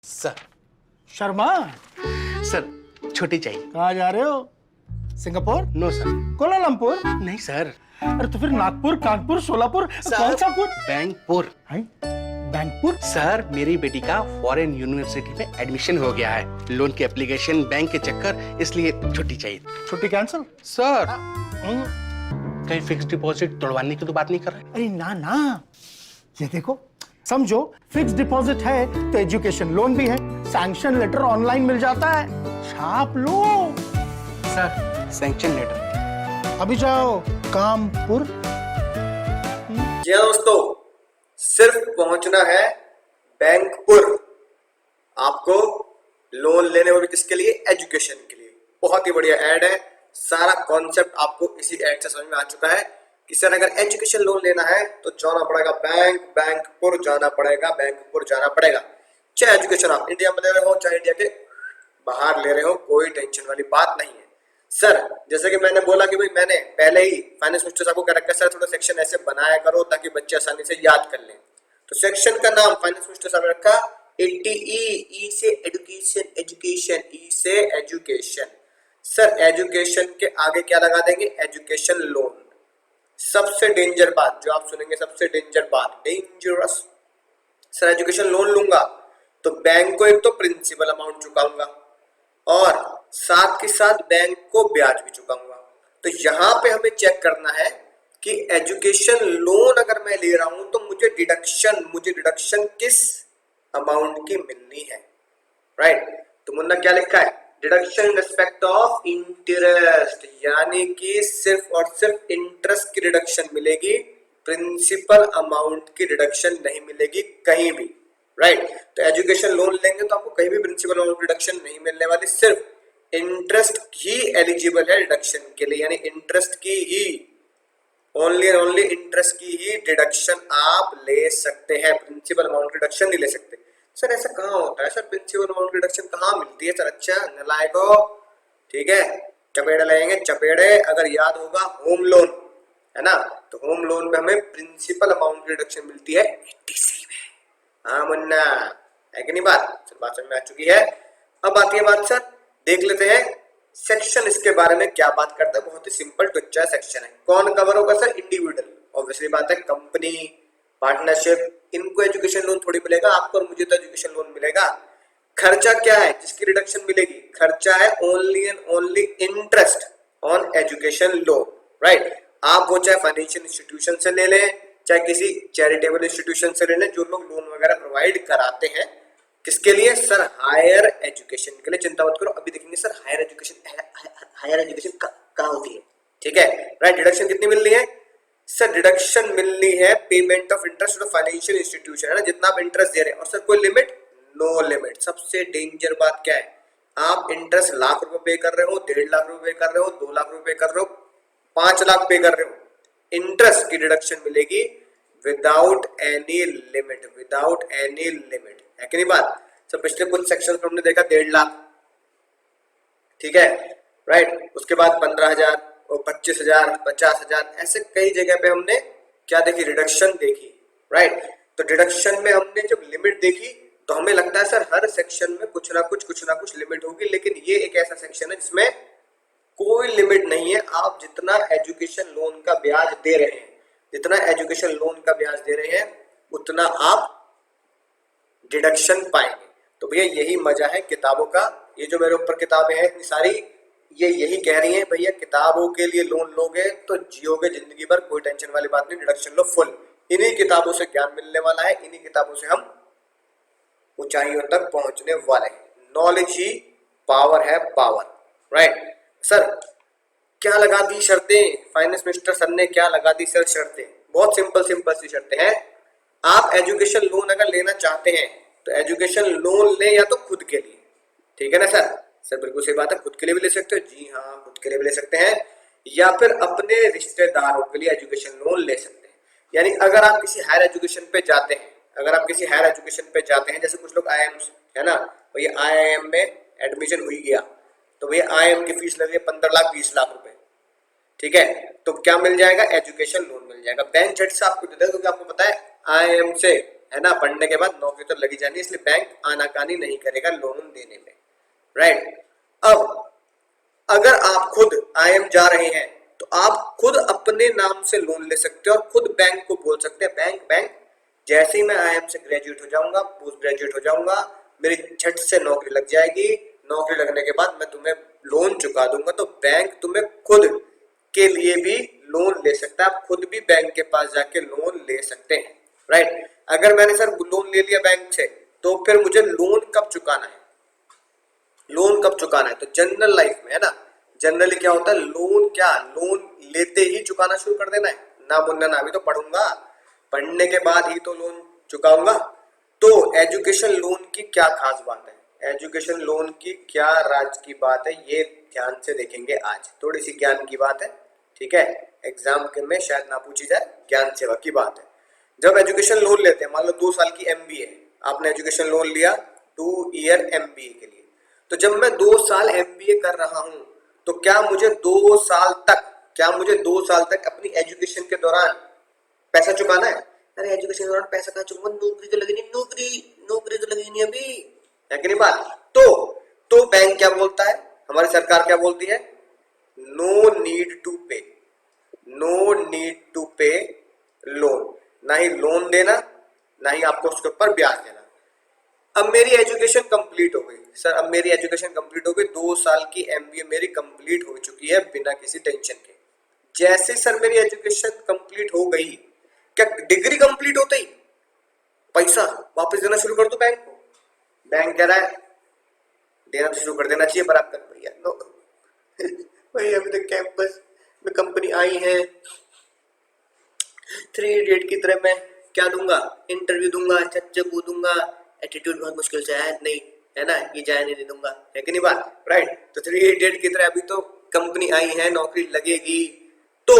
Sir Sharma, sir छोटी चाहिए। कहाँ जा रहे हो? Singapore, no sir. कोलालमपुर? नहीं सर। अरे तो फिर नागपुर, कानपुर, सोलापुर, सर, कौन सा पुर? बैंकपुर। हैं? बैंकपुर? सर मेरी बेटी का फॉरेन यूनिवर्सिटी में एडमिशन हो गया है, लोन की एप्लीकेशन, बैंक के चक्कर, इसलिए छुट्टी चाहिए। छुट्टी कैंसिल? सर हम्म, कहीं फिक्स डिपॉजिट तोड़वाने की तो बात नहीं कर रहे? अरे ना ना, ये देखो, समझो फिक्स डिपॉजिट है तो एजुकेशन लोन भी है, सैंक्शन लेटर ऑनलाइन मिल जाता है, छाप लो। Sir sanction letter. अभी जाओ कामपुर। जी हाँ दोस्तों, सिर्फ पहुंचना है बैंकपुर। आपको लोन लेने में भी किसके लिए? एजुकेशन के लिए। बहुत ही बढ़िया ऐड है, सारा कॉन्सेप्ट आपको इसी ऐड से समझ में आ चुका है कि सर अगर एजुकेशन लोन लेना है तो जाना पड़ेगा बैंकपुर जाना पड़ेगा, बैंकपुर जाना पड़ेगा। चाहे एजुकेशन आप इंडिया में ले रहे हो चाहे इंडिया के बाहर ले रहे हो, कोई टेंशन वाली बात नहीं है। सर जैसे कि मैंने बोला कि भाई मैंने पहले ही फाइनेंस मिनिस्टर साहब को कह रखा है, सर थोड़ा सेक्शन ऐसे बनाया करो ताकि बच्चे आसानी से याद कर लें। तो सेक्शन का नाम फाइनेंस मिनिस्टर साहब ने रखा 80E, ई से एजुकेशन, एजुकेशन, ई से एजुकेशन। सर एजुकेशन के आगे क्या लगा देंगे? Education loan. सबसे डेंजर बात जो आप सुनेंगे, सबसे डेंजर बात, डेंजरस। सर एजुकेशन लोन लूंगा तो बैंक को एक तो प्रिंसिपल अमाउंट चुकाऊंगा और साथ के साथ बैंक को ब्याज भी चुकाऊंगा। तो यहाँ पे हमें चेक करना है कि एजुकेशन लोन अगर मैं ले रहा हूं तो मुझे डिडक्शन किस अमाउंट की मिलनी है, राइट? तो मुन्ना क्या लिखा है? Deduction in respect of interest, यानी कि सिर्फ और सिर्फ इंटरेस्ट की डिडक्शन मिलेगी, प्रिंसिपल अमाउंट की डिडक्शन नहीं मिलेगी कहीं भी, राइट? तो एजुकेशन लोन लेंगे तो आपको कहीं भी प्रिंसिपल अमाउंट डिडक्शन नहीं मिलने वाली, सिर्फ इंटरेस्ट ही एलिजिबल है डिडक्शन के लिए, यानी इंटरेस्ट की ही, ओनली एंड ओनली इंटरेस्ट की ही डिडक्शन आप ले सकते हैं, प्रिंसिपल अमाउंट डिडक्शन नहीं ले सकते। सर ऐसा कहाँ होता है? सर प्रिंसिपल अमाउंट डिडक्शन कहाँ मिलती है? सर अच्छा नलायको, ठीक है, चपेड़े लगेंगे चपेड़े। अगर याद होगा होम लोन है ना, तो होम लोन में हमें प्रिंसिपल अमाउंट की डिडक्शन मिलती है 80C में। हाँ मुन्ना, है कि नहीं बात? सर बात समझ में आ चुकी है। अब आती है बात, सर देख लेते हैं सेक्शन इसके बारे में क्या बात करता है। बहुत ही सिंपल टुच्चा सेक्शन है। कौन कवर होगा? सर इंडिविजुअल, ऑब्वियसली बात है, कंपनी, पार्टनरशिप, इनको एजुकेशन लोन थोड़ी मिलेगा, आपको और मुझे तो एजुकेशन लोन मिलेगा। खर्चा क्या है जिसकी रिडक्शन मिलेगी? खर्चा है only and only interest on education loan, right? आप वो चाहे फाइनेंशियल इंस्टीट्यूशन से ले लें, चाहे किसी चैरिटेबल इंस्टीट्यूशन से ले लें, जो लोग लोन वगैरह प्रोवाइड कराते हैं। किसके लिए? सर हायर एजुकेशन के लिए। चिंता मत करो, अभी देखेंगे सर हायर एजुकेशन कहाँ होती है, ठीक है, राइट? डिडक्शन कितनी मिलनी है? सर डिडक्शन मिलनी है payment of interest of financial institution, है ना, जितना आप इंटरेस्ट दे रहे हैं। और सर कोई लिमिट? No limit. सबसे डेंजर बात क्या है? आप इंटरेस्ट लाख रुपए पे कर रहे हो, 1.5 लाख रुपए पे कर रहे हो, 2 लाख रुपए पे कर रहे हो, 5 लाख पे कर रहे हो, इंटरेस्ट की डिडक्शन मिलेगी without any limit, without any limit, है कि नहीं बात? सर पिछले कुछ सेक्शन में हमने देखा 1.5 लाख, ठीक है, राइट? उसके बाद 15,000 और 25,000, 50,000, ऐसे कई जगह पे हमने क्या देखी? रिडक्शन देखी, राइट? तो डिडक्शन में हमने जब लिमिट देखी तो हमें लगता है सर हर सेक्शन में कुछ ना कुछ लिमिट होगी, लेकिन ये एक ऐसा सेक्शन है जिसमें कोई लिमिट नहीं है। आप जितना एजुकेशन लोन का ब्याज दे रहे हैं, जितना एजुकेशन लोन का ब्याज दे रहे हैं, उतना आप डिडक्शन पाएंगे। तो भैया यही मजा है किताबों का। ये जो मेरे ऊपर किताबें हैं इतनी सारी, ये यही कह रही हैं भैया किताबों के लिए लोन लोगे तो जियोगे जिंदगी भर, कोई टेंशन वाली बात नहीं, डिडक्शन लो फुल। इन्हीं किताबों से ज्ञान मिलने वाला है, इन्हीं किताबों से हम ऊंचाइयों तक पहुंचने वाले हैं। नॉलेज ही पावर है, पावर, राइट? सर क्या लगा दी शर्तें? फाइनेंस मिनिस्टर सर ने क्या लगा दी सर शर्तें? बहुत सिंपल सी शर्तें हैं। आप एजुकेशन लोन अगर लेना चाहते हैं तो एजुकेशन लोन ले या तो खुद के लिए, ठीक है ना सर? सर बिल्कुल सही बात है, खुद के लिए भी ले सकते हो। जी हाँ, खुद के लिए भी ले सकते हैं, या फिर अपने रिश्तेदारों के लिए एजुकेशन लोन ले सकते हैं। यानी अगर आप किसी हायर एजुकेशन पे जाते हैं, अगर आप किसी हायर एजुकेशन पे जाते हैं, जैसे कुछ लोग IIM है ना, भैया IIM में एडमिशन हुई गया तो भैया IIM की फीस लगी 15 लाख 20 लाख रुपए, ठीक है, तो क्या मिल जाएगा? एजुकेशन लोन मिल जाएगा। बैंक झट से आपको दे देगा, क्योंकि आपको पता है IIM से है ना, पढ़ने के बाद नौकरी तो लगी जानी, इसलिए बैंक आनाकानी नहीं करेगा लोन देने में, राइट। अब अगर आप खुद IIM जा रहे हैं तो आप खुद अपने नाम से लोन ले सकते हो और खुद बैंक को बोल सकते हैं बैंक जैसे ही मैं IIM से ग्रेजुएट हो जाऊंगा, पोस्ट ग्रेजुएट हो जाऊंगा, मेरी झट से नौकरी लग जाएगी, नौकरी लगने के बाद मैं तुम्हें लोन चुका दूंगा। तो बैंक तुम्हें खुद के लिए भी लोन ले सकता है, आप खुद भी बैंक के पास जाके लोन ले सकते हैं, राइट। अगर मैंने सर लोन ले लिया बैंक से तो फिर मुझे लोन कब चुकाना है, लोन कब चुकाना है? तो जनरल लाइफ में है ना, जनरली क्या होता है, लोन लेते ही चुकाना शुरू कर देना है ना। मुन्ना ना, अभी तो पढ़ूंगा, पढ़ने के बाद ही तो लोन चुकाऊंगा। तो एजुकेशन लोन की क्या खास बात है, एजुकेशन लोन की क्या राज की बात है, ये ध्यान से देखेंगे आज। थोड़ी सी ज्ञान की बात है, ठीक है, एग्जाम के में शायद ना पूछी जाए, ज्ञान सेवा की बात है। जब एजुकेशन लोन लेते हैं, मान लो 2 साल की MBA आपने एजुकेशन लोन लिया 2 ईयर MBA के लिए, तो जब मैं 2 साल MBA कर रहा हूं तो क्या मुझे 2 साल तक अपनी एजुकेशन के दौरान पैसा चुकाना है? अरे एजुकेशन के दौरान पैसा कहाँ चुकाऊंगा, नौकरी तो लगी नहीं, नौकरी तो लगी नहीं अभी, है कि नहीं बात। तो बैंक क्या बोलता है, हमारी सरकार क्या बोलती है, नो नीड टू पे लोन, ना ही लोन देना, ना ही आपको उसके ऊपर ब्याज देना। अब मेरी एजुकेशन कंप्लीट हो गई सर, अब मेरी एजुकेशन कंप्लीट हो गई, 2 साल की MBA मेरी कंप्लीट हो चुकी है बिना किसी टेंशन के। जैसे सर मेरी एजुकेशन कंप्लीट हो गई, क्या डिग्री कंप्लीट होते ही पैसा वापस देना शुरू कर दो बैंक को? बैंक कह रहा है देना तो शुरू कर देना चाहिए, पर आप कर भैया नो भाई, अभी तक कैंपस में कंपनी आई है, 3 इडियट की तरह मैं क्या दूंगा, इंटरव्यू दूंगा, चच्चे कूदूंगा, एटीट्यूड बहुत मुश्किल से आया नहीं, है ना, ये जाए नहीं दूंगा, है कि नहीं बात, राइट। तो 3 इडियट की तरह अभी तो कंपनी आई है, नौकरी लगेगी। तो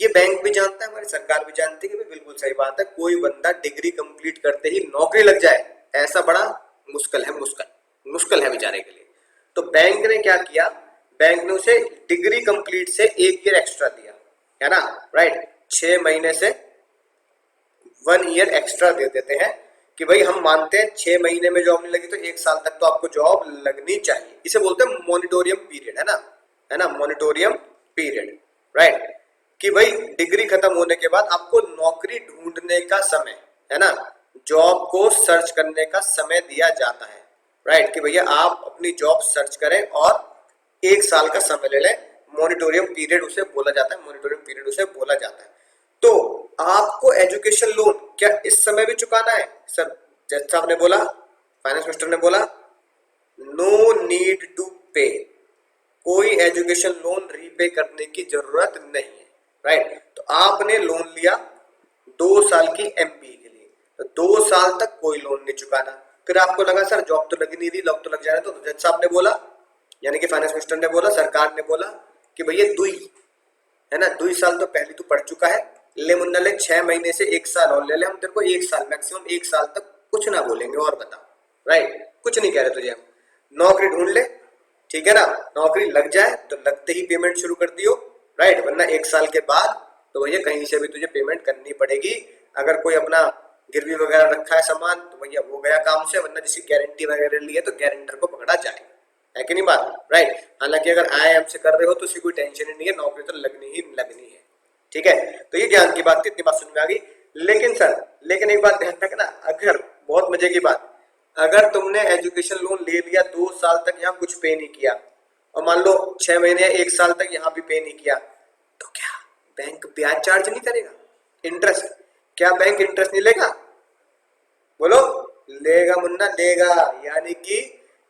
ये बैंक भी जानता है, हमारी सरकार भी जानती है कि बिल्कुल सही बात है, कोई बंदा डिग्री कंप्लीट करते ही नौकरी लग जाए ऐसा बड़ा मुश्किल है बेचारे के लिए। तो बैंक ने क्या किया, बैंक ने उसे डिग्री कंप्लीट से 1 ईयर एक्स्ट्रा दिया, है ना, राइट। 6 महीने से 1 ईयर एक्स्ट्रा दे देते हैं कि भाई हम मानते हैं 6 महीने में जॉब नहीं लगी तो 1 साल तक तो आपको जॉब लगनी चाहिए। इसे बोलते हैं मॉनिटोरियम पीरियड, है ना, मॉनिटोरियम पीरियड, राइट। कि भाई डिग्री खत्म होने के बाद आपको नौकरी ढूंढने का समय, है ना, जॉब को सर्च करने का समय दिया जाता है, राइट। कि भैया आप अपनी जॉब सर्च करें और 1 साल का समय ले लें, मॉनिटोरियम पीरियड उसे बोला जाता है। तो आपको एजुकेशन लोन क्या इस समय भी चुकाना है? सर जज साहब ने बोला, फाइनेंस मिनिस्टर ने बोला, नो नीड टू पे, कोई एजुकेशन लोन रीपे करने की जरूरत नहीं है, राइट। तो आपने लोन लिया 2 साल की MBA के लिए, तो 2 साल तक कोई लोन नहीं चुकाना। फिर आपको लगा सर जॉब तो लगी नहीं रही, जॉब तो लग जा रहा है, तो जज साहब ने बोला, यानी कि फाइनेंस मिनिस्टर ने बोला, सरकार ने बोला कि भैया 2 है ना, 2 साल तो पहले तू पढ़ चुका है, ले मुन्ना ले 6 महीने से 1 साल और ले ले, हम तेरे को 1 साल मैक्सिमम 1 साल तक कुछ ना बोलेंगे, और बता, राइट, कुछ नहीं कह रहे तुझे, हम नौकरी ढूंढ ले, ठीक है ना, नौकरी लग जाए तो लगते ही पेमेंट शुरू कर दियो, राइट, वरना 1 साल के बाद तो भैया कहीं से भी तुझे पेमेंट करनी पड़ेगी। अगर कोई अपना गिरवी वगैरह रखा है सामान तो भैया वो गया काम से, वरना जिसकी गारंटी वगैरह ली है तो गारंटर को पकड़ा जाए, है कि नहीं बात, राइट। हालांकि अगर IIM से कर रहे हो तो उसकी कोई टेंशन ही नहीं है, नौकरी तो लगनी है, ठीक है। तो ये ज्ञान की बात थी, इतनी बात समझ में आ गई। लेकिन एक बात ध्यान रखना, अगर बहुत मजे की बात, अगर तुमने एजुकेशन लोन ले लिया 2 साल तक यहाँ कुछ पे नहीं किया और मान लो 6 महीने 1 साल तक यहाँ भी पे नहीं किया, तो क्या बैंक ब्याज चार्ज नहीं करेगा, इंटरेस्ट? क्या बैंक इंटरेस्ट नहीं लेगा? बोलो, लेगा मुन्ना, लेगा। यानी कि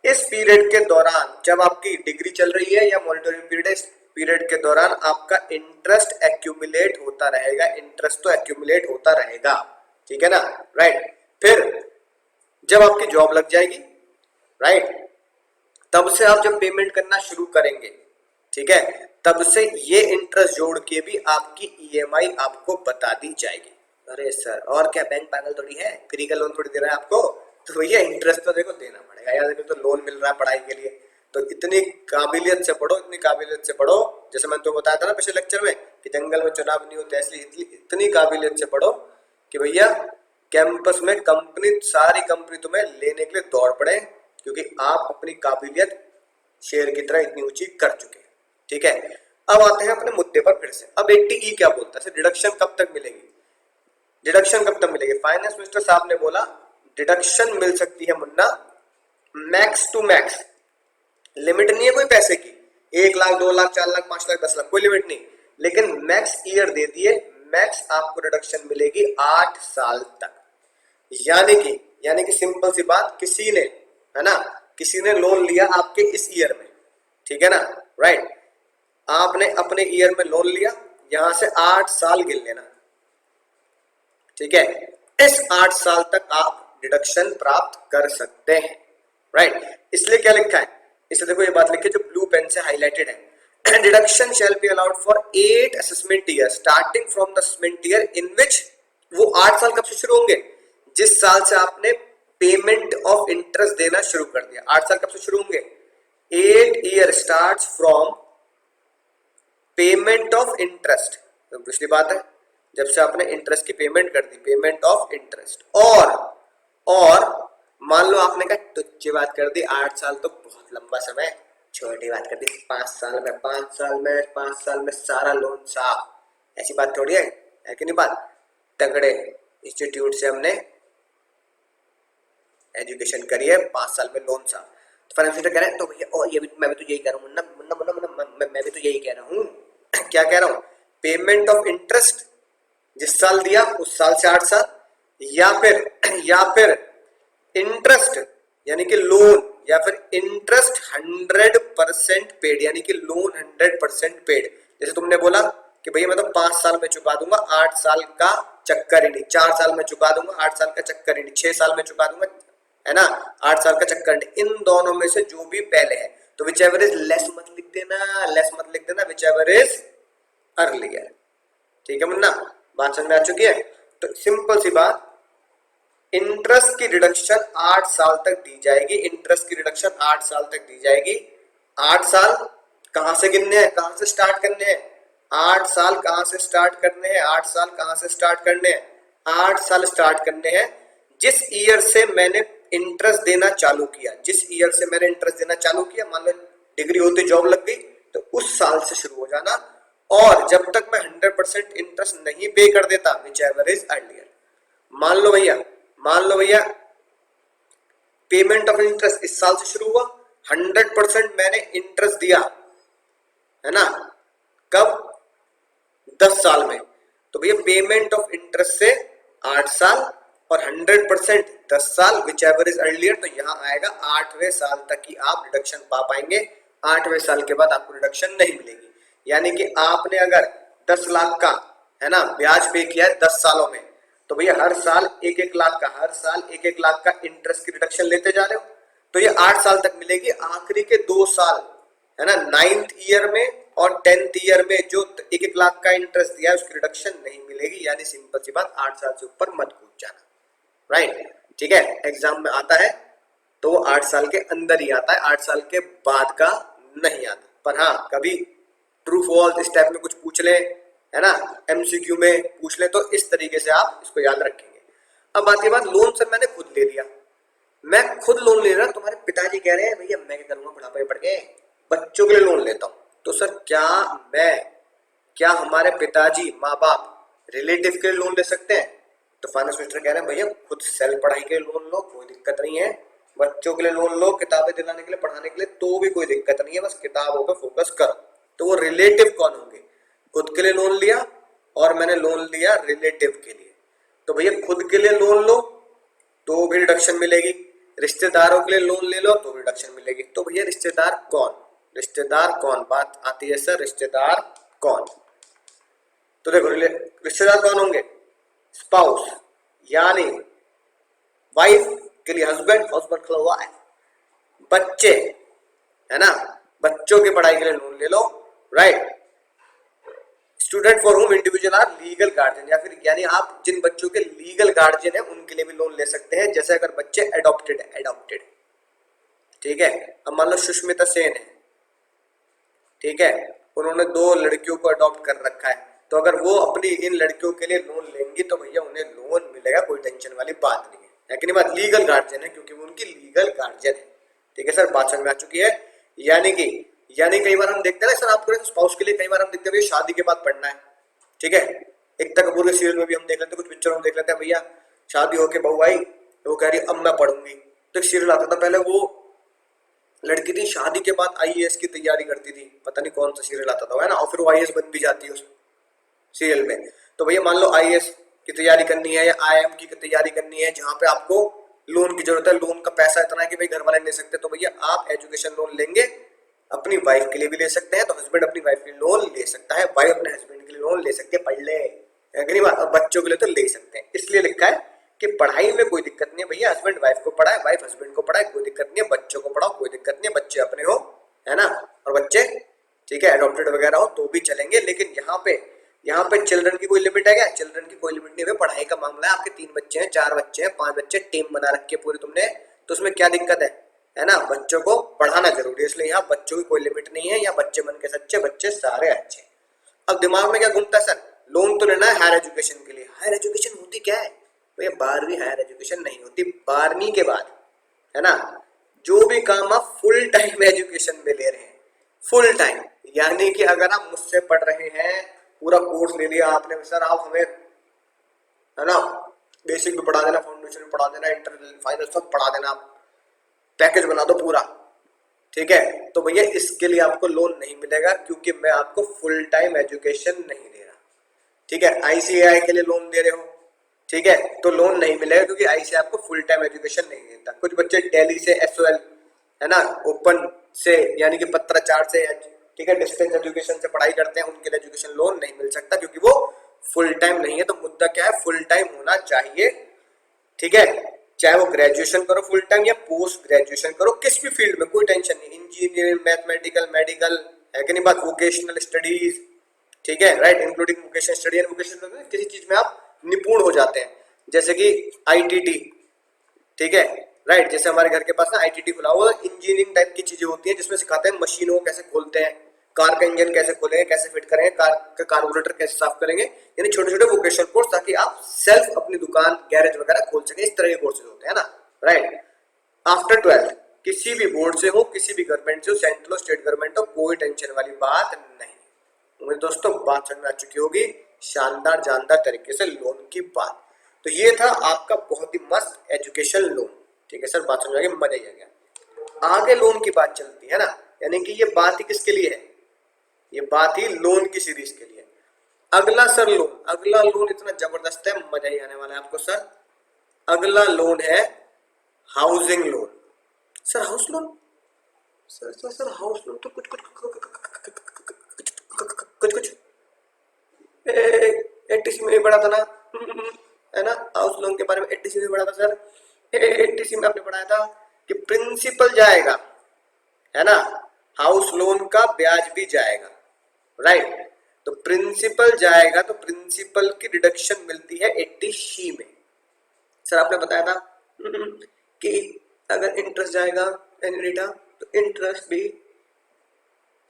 इस पीरियड के दौरान जब आपकी डिग्री चल रही है या मॉनिटरिंग पीरियड है, इस पीरियड के दौरान आपका इंटरेस्ट एक्यूमुलेट होता रहेगा, ठीक है ना, राइट। फिर जब आपकी जॉब लग जाएगी, राइट, तब से आप जब पेमेंट करना शुरू करेंगे, ठीक है, तब से ये इंटरेस्ट जोड़ के भी आपकी EMI आपको बता दी जाएगी। अरे सर और क्या, बैंक पागल थोड़ी है, फ्री का लोन थोड़ी दे रहा है आपको, तो भैया इंटरेस्ट तो देखो देना पड़ेगा यार, देखो तो लोन मिल रहा है पढ़ाई के लिए, तो इतनी काबिलियत से पढ़ो, जैसे मैंने तो बताया था ना पिछले लेक्चर में कि जंगल में चुनाव नहीं होते, इसलिए इतनी काबिलियत से पढ़ो कि भैया कैंपस में कंपनी, सारी कंपनी तुम्हें लेने के लिए दौड़ पड़े, क्योंकि आप अपनी काबिलियत शेर की तरह इतनी ऊंची कर चुके हैं। ठीक है, अब आते हैं अपने मुद्दे पर फिर से। अब 80E क्या बोलता है, डिडक्शन कब तक मिलेगी? डिडक्शन कब तक मिलेगी? फाइनेंस मिनिस्टर साहब ने बोला डिडक्शन मिल सकती है Munna max to max, limit नहीं है कोई पैसे की, 1 लाख 2 लाख 4 लाख 5 लाख 10 लाख, कोई लिमिट नहीं, लेकिन मैक्स ईयर दे दिए, मैक्स आपको रिडक्शन मिलेगी 8 साल तक। यानी कि सिंपल सी बात, किसी ने, है ना, किसी ने लोन लिया आपके इस ईयर में, ठीक है ना, राइट, आपने अपने ईयर में लोन लिया, यहां से 8 साल गिन लेना, ठीक है, इस 8 साल तक आप डिडक्शन प्राप्त कर सकते हैं, राइट। इसलिए क्या लिखा है, इसे देखो, ये बात लिखी जो ब्लू पेन से हाईलाइटेड है, deduction shall be allowed for 8 assessment year starting from the assessment year in which, वो 8 साल कब से शुरू होंगे? जिस साल से आपने पेमेंट ऑफ इंटरेस्ट देना शुरू कर दिया। 8 साल कब से शुरू होंगे? 8 year starts from payment of interest, तो पिछली बात है जब से आपने इंटरेस्ट की पेमेंट कर दी, पेमेंट ऑफ इंटरेस्ट। और मान लो आपने कहा तुच्छ बात कर दी, 8 साल तो बहुत लंबा समय, छोटी बात कर दी, 5 साल में सारा लोन साफ, ऐसी बात थोड़ी है कि नहीं बात। तगड़े इंस्टीट्यूट से हमने एजुकेशन करी है, 5 साल में लोन साफ, तो फाइनेंस मिनिस्टर कह रहे हैं तो भैया, और ये भी मैं भी तो यही कह रहा हूँ मुन्ना, मैं भी तो यही कह रहा हूँ। क्या कह रहा हूँ? पेमेंट ऑफ इंटरेस्ट जिस साल दिया उस साल से 8 साल, या फिर इंटरेस्ट यानी कि लोन, या फिर इंटरेस्ट 100% पेड, यानी कि लोन 100% पेड। जैसे तुमने बोला कि भैया मैं तो 5 साल में चुका दूंगा, 8 साल का चक्कर ही नहीं, 4 साल में चुका दूंगा, 8 साल का चक्कर ही नहीं, 6 साल में चुका दूंगा, है ना, 8 साल का चक्कर नहीं। इन दोनों में से जो भी पहले है, तो विच एवर इज लेस मत लिख देना, विच एवर इज अर्लियर। ठीक है मुन्ना, बात समझ में आ चुकी है? तो सिंपल सी बात, इंटरेस्ट की रिडक्शन 8 साल तक दी जाएगी, इंटरेस्ट की रिडक्शन 8 साल तक दी जाएगी। 8 साल कहां से गिनने हैं, कहां से स्टार्ट करने हैं? 8 साल कहां से स्टार्ट करने हैं? 8 साल कहां से स्टार्ट करने हैं? 8 साल स्टार्ट करने हैं जिस ईयर से मैंने इंटरेस्ट देना चालू किया, जिस ईयर से मैंने इंटरेस्ट देना चालू किया, मान लो डिग्री होती जॉब लग गई, तो उस साल से शुरू हो जाना, और जब तक मैं 100% इंटरेस्ट नहीं पे कर देता, विच एवर इज अर्लियर। मान लो भैया पेमेंट ऑफ इंटरेस्ट इस साल से शुरू हुआ, 100% मैंने इंटरेस्ट दिया, है ना, कब? 10 साल में, तो भैया पेमेंट ऑफ इंटरेस्ट से 8 साल और 100% 10 साल, विच एवर इज अर्लियर, तो यहां आएगा 8वें साल तक ही आप डिडक्शन पा पाएंगे। 8वें साल के बाद आपको डिडक्शन नहीं मिलेगी। यानी कि आपने अगर 10 लाख का, है ना, ब्याज पे किया है 10 सालों में, तो भैया हर साल 1-1 लाख का, हर साल 1-1 लाख का इंटरेस्ट की रिडक्शन लेते जा रहे हो, तो ये 8 साल तक मिलेगी। आखिरी के 2 साल, है ना, 9th ईयर में और 10th ईयर में जो 1-1 लाख का इंटरेस्ट दिया है उसकी रिडक्शन नहीं मिलेगी। यानी सिंपल सी बात, 8 साल से ऊपर मत कूद जाना, राइट। ठीक है, एग्जाम में आता है तो वो 8 साल के अंदर ही आता है, 8 साल के बाद का नहीं आता। पर हाँ, कभी ट्रू फॉल्स इस टाइप में कुछ पूछ ले, है ना, एमसीक्यू में पूछ ले, तो इस तरीके से आप इसको याद रखेंगे। अब बात ये बात, लोन सर मैंने खुद ले लिया, मैं खुद लोन ले रहा, तुम्हारे पिताजी कह रहे हैं भैया मैं क्या करूंगा, बुढ़ापे पड़ गए, बच्चों के लिए लोन लेता हूं, तो सर क्या हमारे पिताजी, माँ बाप रिलेटिव के लिए लोन ले सकते हैं? तो फाइनेंस मिनिस्टर कह रहे हैं भैया खुद सेल्फ पढ़ाई के लिए लोन लो, कोई दिक्कत नहीं है, बच्चों के लिए लोन लो, किताबें दिलाने के लिए, पढ़ाने के लिए, तो भी कोई दिक्कत नहीं है, बस किताबों पे फोकस करो। तो वो रिलेटिव कौन होंगे? खुद के लिए लोन लिया और मैंने लोन लिया रिलेटिव के लिए, तो भैया खुद के लिए लोन लो तो भी रिडक्शन मिलेगी, रिश्तेदारों के लिए लोन ले लो तो भी रिडक्शन मिलेगी। तो भैया रिश्तेदार कौन, बात आती है सर, रिश्तेदार कौन? तो देखो रिश्तेदार कौन होंगे? स्पाउस, यानी वाइफ के लिए हस्बैंड, हस्बैंड के लिए वाइफ, बच्चे, है ना, बच्चों की पढ़ाई के लिए लोन ले लो, right. Student for whom individual or legal guardian, या फिर यानी आप जिन बच्चों के लीगल गार्जियन है उनके लिए भी लोन ले सकते हैं, जैसे अगर बच्चे एडॉप्टेड है, ठीक है। अब मान लो सुष्मिता सेन है, ठीक है, उन्होंने 2 लड़कियों को अडॉप्ट कर रखा है, तो अगर वो अपनी इन लड़कियों के लिए लोन लेंगी तो भैया उन्हें लोन मिलेगा, कोई टेंशन वाली बात नहीं है कि नहीं बात। लीगल गार्जियन है क्योंकि वो उनकी लीगल गार्जियन है। ठीक है सर, बात समझ में आ चुकी है। यानी कई बार हम देखते हैं ना सर, आपको स्पाउस के लिए कई बार हम देखते हैं भैया शादी के बाद पढ़ना है। ठीक है, एकता कपूर के सीरियल में भी हम देख लेते हैं, कुछ पिक्चरों में देख लेते हैं भैया शादी होके बहू आई तो वो कह रही अब मैं पढ़ूंगी। तो एक सीरियल आता था पहले, वो लड़की थी शादी के बाद आईएएस की तैयारी करती थी, पता नहीं कौन सा सीरियल आता था है ना, और फिर वो आईएएस बन भी जाती है उस सीरियल में। तो भैया मान लो आईएएस की तैयारी करनी है या आईएम की तैयारी करनी है जहां पे आपको लोन की जरूरत है, लोन का पैसा इतना है कि भाई घर वाले नहीं दे सकते, तो भैया आप एजुकेशन लोन लेंगे। अपनी वाइफ के लिए भी ले सकते हैं, तो हस्बैंड अपनी वाइफ के लिए लोन ले सकता है, वाइफ अपने हस्बैंड के लिए लोन ले सकते हैं, पढ़ ले। अगली बात, और बच्चों के लिए तो ले सकते हैं। इसलिए लिखा है कि पढ़ाई में कोई दिक्कत नहीं है भैया, हस्बैंड वाइफ को पढ़ाए, वाइफ हस्बैंड को पढ़ाए, कोई दिक्कत नहीं है। बच्चों को पढ़ाओ, कोई दिक्कत नहीं है, बच्चे अपने हो, है ना, और बच्चे ठीक है एडॉप्टेड वगैरह हो तो भी चलेंगे। लेकिन यहाँ पे चिल्ड्रन की कोई लिमिट है क्या? चिल्ड्रन की कोई लिमिट नहीं है। पढ़ाई का मामला है, आपके 3 बच्चे हैं, 4 बच्चे हैं, 5 बच्चे, टीम बना रखी है पूरी तुमने, तो उसमें क्या दिक्कत है ना। बच्चों को पढ़ाना जरूरी है, इसलिए यहाँ बच्चों की कोई लिमिट नहीं है। यहाँ बच्चे मन के सच्चे, बच्चे सारे अच्छे। अब दिमाग में क्या घूमता है सर, लोन तो लेना है हायर एजुकेशन के लिए। हायर एजुकेशन होती क्या है भैया? 12वीं हायर एजुकेशन नहीं होती, 12वीं के बाद है ना जो भी काम आप फुल टाइम एजुकेशन में ले रहे हैं, फुल टाइम, यानी कि अगर आप मुझसे पढ़ रहे हैं, पूरा कोर्स ले लिया आपने, सर आप हमें है ना बेसिक भी पढ़ा देना, फाउंडेशन भी पढ़ा देना, इंटर फाइनल सब पढ़ा देना, आप पैकेज बना दो पूरा, ठीक है, तो भैया इसके लिए आपको लोन नहीं मिलेगा क्योंकि मैं आपको फुल टाइम एजुकेशन नहीं दे रहा। ठीक है, आईसीएआई के लिए लोन दे रहे हो, ठीक है, तो लोन नहीं मिलेगा क्योंकि आईसीएआई आपको फुल टाइम एजुकेशन नहीं देता। कुछ बच्चे दिल्ली से एसओएल है ना ओपन से यानी कि पत्राचार से, ठीक है, डिस्टेंस एजुकेशन से पढ़ाई करते हैं, उनके लिए एजुकेशन लोन नहीं मिल सकता क्योंकि वो फुल टाइम नहीं है। तो मुद्दा क्या है, फुल टाइम होना चाहिए। ठीक है, चाहे वो ग्रेजुएशन करो फुल टाइम या पोस्ट ग्रेजुएशन करो, किस भी फील्ड में कोई टेंशन नहीं, इंजीनियरिंग, मैथमेटिकल, मेडिकल, है कि नहीं बात, वोकेशनल स्टडीज, ठीक है, right, including vocational study and vocational, किसी चीज में आप निपुण हो जाते हैं, जैसे कि आईटीटी, ठीक है, राइट, जैसे हमारे घर के पास ना आईटीटी खुला हुआ, इंजीनियरिंग टाइप की चीजें होती हैं जिसमें सिखाते हैं मशीनों को कैसे खोलते हैं, कार का इंजन कैसे खोलेंगे, कैसे फिट करेंगे, कार का कार्बोरेटर कैसे साफ करेंगे, यानी छोटे छोटे वोकेशनल कोर्स, ताकि आप सेल्फ अपनी दुकान गैरेज वगैरह खोल सके। इस तरह के कोर्सेज होते हैं ना, राइट। आफ्टर 12 किसी भी बोर्ड से हो, किसी भी गवर्नमेंट से हो, सेंट्रल स्टेट गवर्नमेंट हो, कोई टेंशन वाली बात नहीं। मेरे दोस्तों बात समझ में आ चुकी होगी, शानदार जानदार तरीके से लोन की बात। तो ये था आपका बहुत ही मस्त एजुकेशन लोन, ठीक है सर, बात समझ आ गई, मजा ही आ गया। आगे लोन की बात चलती है ना, यानी कि ये बात ही किसके लिए है, ये बात ही लोन की सीरीज के लिए। अगला सर लोन, अगला लोन इतना जबरदस्त है, मजा ही आने वाला है आपको सर। अगला लोन है housing loan. Sir house loan, sir house loan तो कुछ एटीसी में पढ़ा था ना, है ना, हाउस लोन के बारे में एटीसी में पढ़ा था सर। एटीसी में आपने पढ़ाया था कि प्रिंसिपल जाएगा, है ना, हाउस लोन का ब्याज भी जाएगा, राइट। तो प्रिंसिपल जाएगा तो प्रिंसिपल की डिडक्शन मिलती है 80C में। सर आपने बताया था कि अगर इंटरेस्ट जाएगा एनुइटी तो इंटरेस्ट भी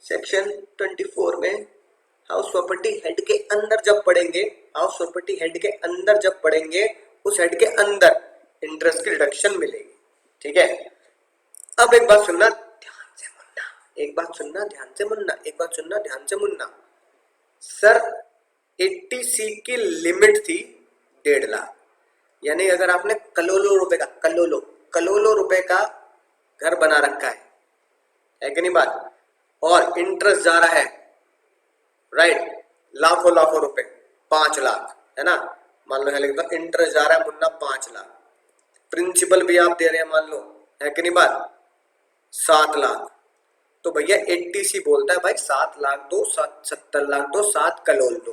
सेक्शन 24 में हाउस प्रॉपर्टी हेड के अंदर जब पढ़ेंगे, हाउस प्रॉपर्टी हेड के अंदर जब पढ़ेंगे, उस हेड के अंदर इंटरेस्ट की डिडक्शन मिलेगी। ठीक है, अब एक बात सुनना ध्यान से मुन्ना, एक बात सुनना ध्यान से मुन्ना, एक बात सुनना ध्यान से मुन्ना। सर 80C की लिमिट थी 1.5 लाख, यानी अगर आपने करोड़ों रुपए का घर बना रखा है कि नहीं बात, और इंटरेस्ट जा रहा है, राइट, लाखों रुपए, 5 लाख, है ना, मान लो है लिख दो, इंटरेस्ट जा रहा है मुन्ना 5 लाख, प्रिंसिपल भी आप दे रहे हैं मान लो, है कि नहीं बात, 7 लाख, तो भैया 80C बोलता है भाई 7 लाख दो, 70 लाख दो, 7 करोड़ दो